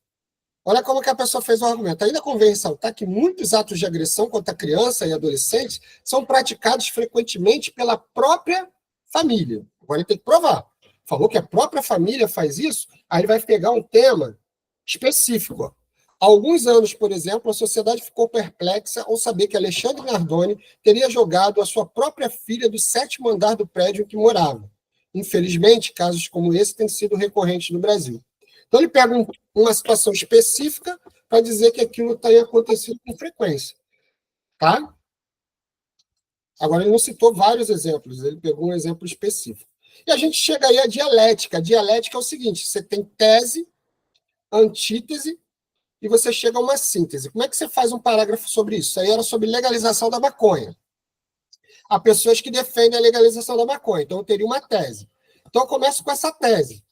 Olha como que a pessoa fez o argumento. Ainda convém ressaltar que muitos atos de agressão contra criança e adolescentes são praticados frequentemente pela própria família. Agora ele tem que provar. Falou que a própria família faz isso, aí ele vai pegar um tema específico. Há alguns anos, por exemplo, a sociedade ficou perplexa ao saber que Alexandre Nardoni teria jogado a sua própria filha do 7º andar do prédio em que morava. Infelizmente, casos como esse têm sido recorrentes no Brasil. Então, ele pega uma situação específica para dizer que aquilo tem acontecido com frequência. Tá? Agora, ele não citou vários exemplos, ele pegou um exemplo específico. E a gente chega aí à dialética. A dialética é o seguinte: você tem tese, antítese, e você chega a uma síntese. Como é que você faz um parágrafo sobre isso? Isso aí era sobre legalização da maconha. Há pessoas que defendem a legalização da maconha, então eu teria uma tese. Então, eu começo com essa tese.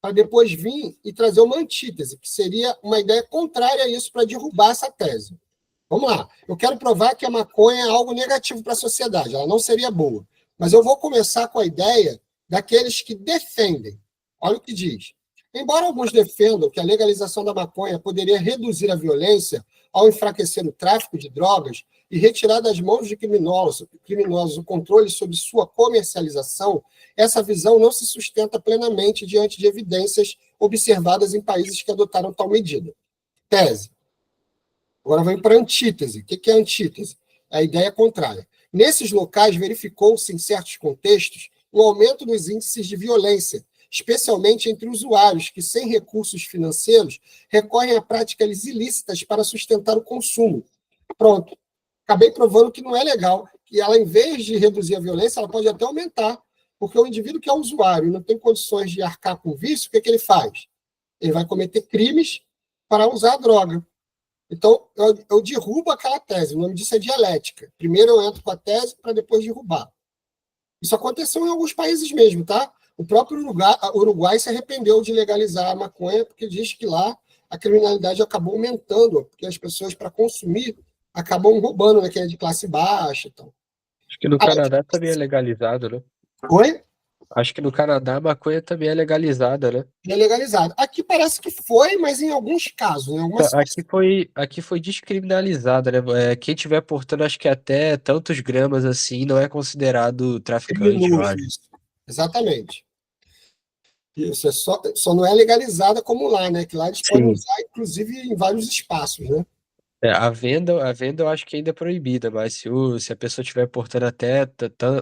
para depois vir e trazer uma antítese, que seria uma ideia contrária a isso para derrubar essa tese. Vamos lá. Eu quero provar que a maconha é algo negativo para a sociedade, ela não seria boa. Mas eu vou começar com a ideia daqueles que defendem. Olha o que diz. Embora alguns defendam que a legalização da maconha poderia reduzir a violência ao enfraquecer o tráfico de drogas e retirar das mãos de criminosos o controle sobre sua comercialização, essa visão não se sustenta plenamente diante de evidências observadas em países que adotaram tal medida. Tese. Agora vem para a antítese. O que é a antítese? É a ideia contrária. Nesses locais, verificou-se, em certos contextos, um aumento nos índices de violência, especialmente entre usuários que, sem recursos financeiros, recorrem a práticas ilícitas para sustentar o consumo. Pronto. Acabei provando que não é legal, que ela, em vez de reduzir a violência, ela pode até aumentar, porque o indivíduo que é usuário e não tem condições de arcar com vício, o que ele faz? Ele vai cometer crimes para usar a droga. Então, eu derrubo aquela tese, o nome disso é dialética. Primeiro eu entro com a tese para depois derrubar. Isso aconteceu em alguns países mesmo, tá? O próprio Uruguai se arrependeu de legalizar a maconha, porque diz que lá a criminalidade acabou aumentando, porque as pessoas, para consumir, acabam roubando, né, que é de classe baixa. Então. Acho que no Canadá também é legalizado, né? Oi? Acho que no Canadá a maconha também é legalizada, né? É legalizado. Aqui parece que foi, mas em alguns casos, em algumas Aqui foi descriminalizada, né? Quem tiver portando, acho que até tantos gramas assim, não é considerado traficante, eu acho. criminosos. Exatamente. Isso, só não é legalizada como lá, né? Que lá eles podem Sim. usar, inclusive, em vários espaços, né? A venda eu acho que ainda é proibida, mas se a pessoa estiver portando até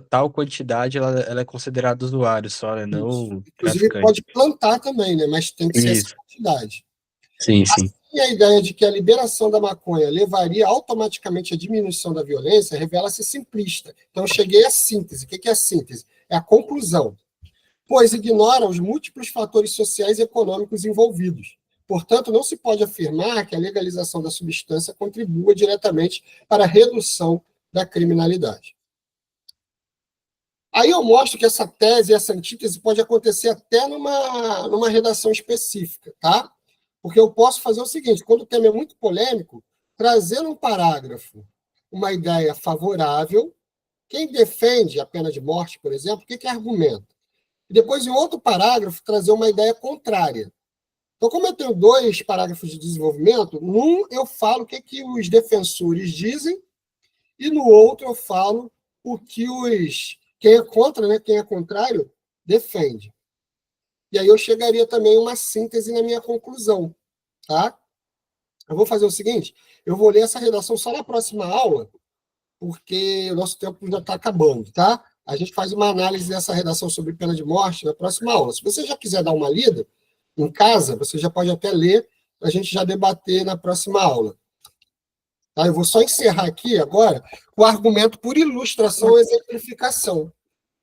tal quantidade, ela é considerada usuário só, né? Isso. Não Inclusive, pode traficante. plantar também, né? Mas tem que ser essa Isso. quantidade. Sim, sim. E a ideia de que a liberação da maconha levaria automaticamente à diminuição da violência revela-se simplista. Então, eu cheguei à síntese. O que é a síntese? É a conclusão. Pois ignora os múltiplos fatores sociais e econômicos envolvidos. Portanto, não se pode afirmar que a legalização da substância contribua diretamente para a redução da criminalidade. Aí eu mostro que essa tese e essa antítese pode acontecer até numa redação específica, tá? Porque eu posso fazer o seguinte, quando o tema é muito polêmico, trazer num parágrafo uma ideia favorável, quem defende a pena de morte, por exemplo, o que argumenta? E depois, em outro parágrafo, trazer uma ideia contrária. Então, como eu tenho 2 parágrafos de desenvolvimento, num eu falo o que os defensores dizem, e no outro eu falo o que quem é contra, né, quem é contrário, defende. E aí eu chegaria também a uma síntese na minha conclusão. Tá? Eu vou fazer o seguinte, eu vou ler essa redação só na próxima aula, porque o nosso tempo já está acabando, tá? A gente faz uma análise dessa redação sobre pena de morte na próxima aula. Se você já quiser dar uma lida em casa, você já pode até ler, para a gente já debater na próxima aula. Tá? Eu vou só encerrar aqui agora com o argumento por ilustração ou exemplificação.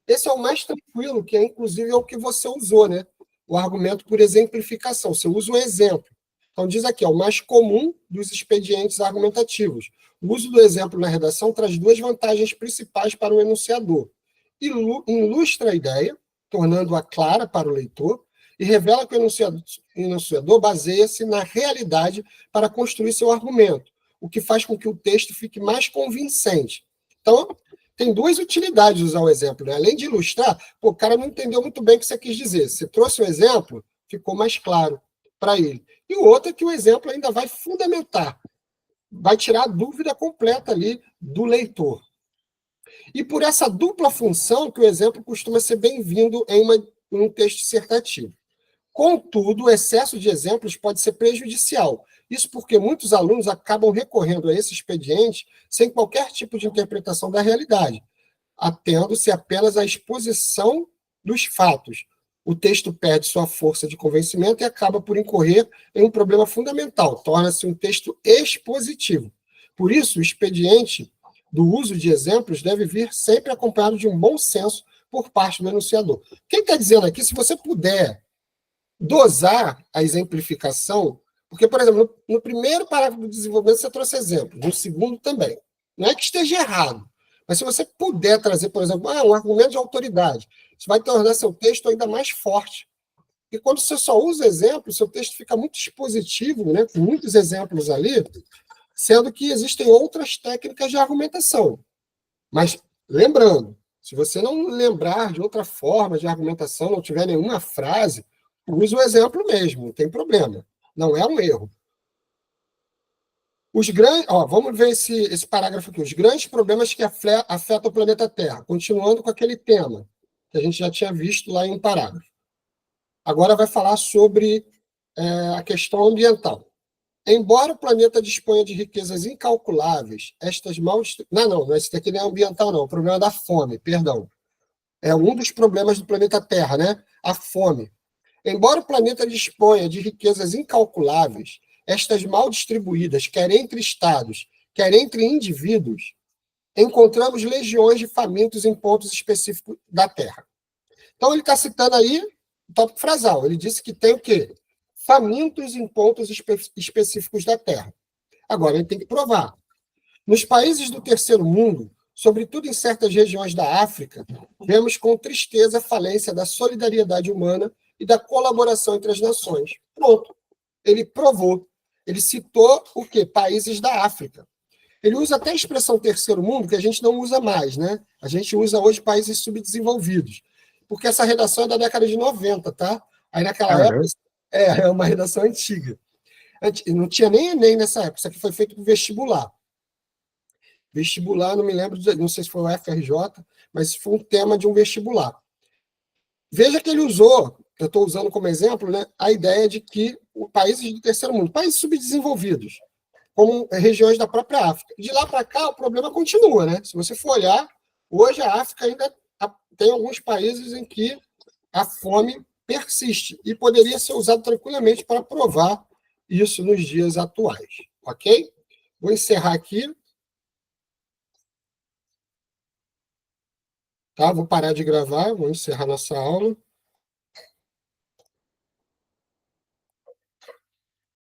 Esse é o mais tranquilo, que inclusive é o que você usou, né? O argumento por exemplificação. Você usa um exemplo. Então, diz aqui, o mais comum dos expedientes argumentativos. O uso do exemplo na redação traz 2 vantagens principais para o enunciador. Ilustra a ideia, tornando-a clara para o leitor, e revela que o enunciador baseia-se na realidade para construir seu argumento, o que faz com que o texto fique mais convincente. Então, tem 2 utilidades usar o exemplo, né? Além de ilustrar, o cara não entendeu muito bem o que você quis dizer. Você trouxe o exemplo, ficou mais claro para ele. E o outro é que o exemplo ainda vai fundamentar, vai tirar a dúvida completa ali do leitor. E por essa dupla função que o exemplo costuma ser bem-vindo em um texto dissertativo. Contudo, o excesso de exemplos pode ser prejudicial. Isso porque muitos alunos acabam recorrendo a esse expediente sem qualquer tipo de interpretação da realidade, atendo-se apenas à exposição dos fatos. O texto perde sua força de convencimento e acaba por incorrer em um problema fundamental, torna-se um texto expositivo. Por isso, o expediente do uso de exemplos deve vir sempre acompanhado de um bom senso por parte do enunciador. Quem está dizendo aqui, se você puder dosar a exemplificação, porque, por exemplo, no primeiro parágrafo do desenvolvimento você trouxe exemplo, no segundo também. Não é que esteja errado, mas se você puder trazer, por exemplo, um argumento de autoridade, isso vai tornar seu texto ainda mais forte. E quando você só usa exemplos, seu texto fica muito expositivo, né, com muitos exemplos ali, sendo que existem outras técnicas de argumentação. Mas, lembrando, se você não lembrar de outra forma de argumentação, não tiver nenhuma frase, use o exemplo mesmo, não tem problema. Não é um erro. Vamos ver esse parágrafo aqui. Os grandes problemas que afetam o planeta Terra. Continuando com aquele tema que a gente já tinha visto lá em um parágrafo. Agora vai falar sobre a questão ambiental. Embora o planeta disponha de riquezas incalculáveis, estas mal... Não, esse daqui não é ambiental, não. O problema é da fome, perdão. É um dos problemas do planeta Terra, né? A fome. Embora o planeta disponha de riquezas incalculáveis, estas mal distribuídas, quer entre estados, quer entre indivíduos, encontramos legiões de famintos em pontos específicos da Terra. Então, ele está citando aí o tópico frasal. Ele disse que tem o quê? Famintos em pontos específicos da Terra. Agora, ele tem que provar. Nos países do terceiro mundo, sobretudo em certas regiões da África, vemos com tristeza a falência da solidariedade humana e da colaboração entre as nações. Pronto. Ele provou. Ele citou o quê? Países da África. Ele usa até a expressão terceiro mundo, que a gente não usa mais, né? A gente usa hoje países subdesenvolvidos. Porque essa redação é da década de 90, tá? Aí naquela época, é uma redação antiga. Não tinha nem Enem nessa época, isso aqui foi feito para vestibular. Vestibular, não me lembro, não sei se foi o FRJ, mas foi um tema de um vestibular. Veja que ele usou, eu estou usando como exemplo, né, a ideia de que países do terceiro mundo, países subdesenvolvidos, como regiões da própria África. De lá para cá, o problema continua, né? Se você for olhar, hoje a África ainda tem alguns países em que a fome persiste e poderia ser usado tranquilamente para provar isso nos dias atuais, ok? Vou encerrar aqui. Tá? Vou parar de gravar, vou encerrar nossa aula.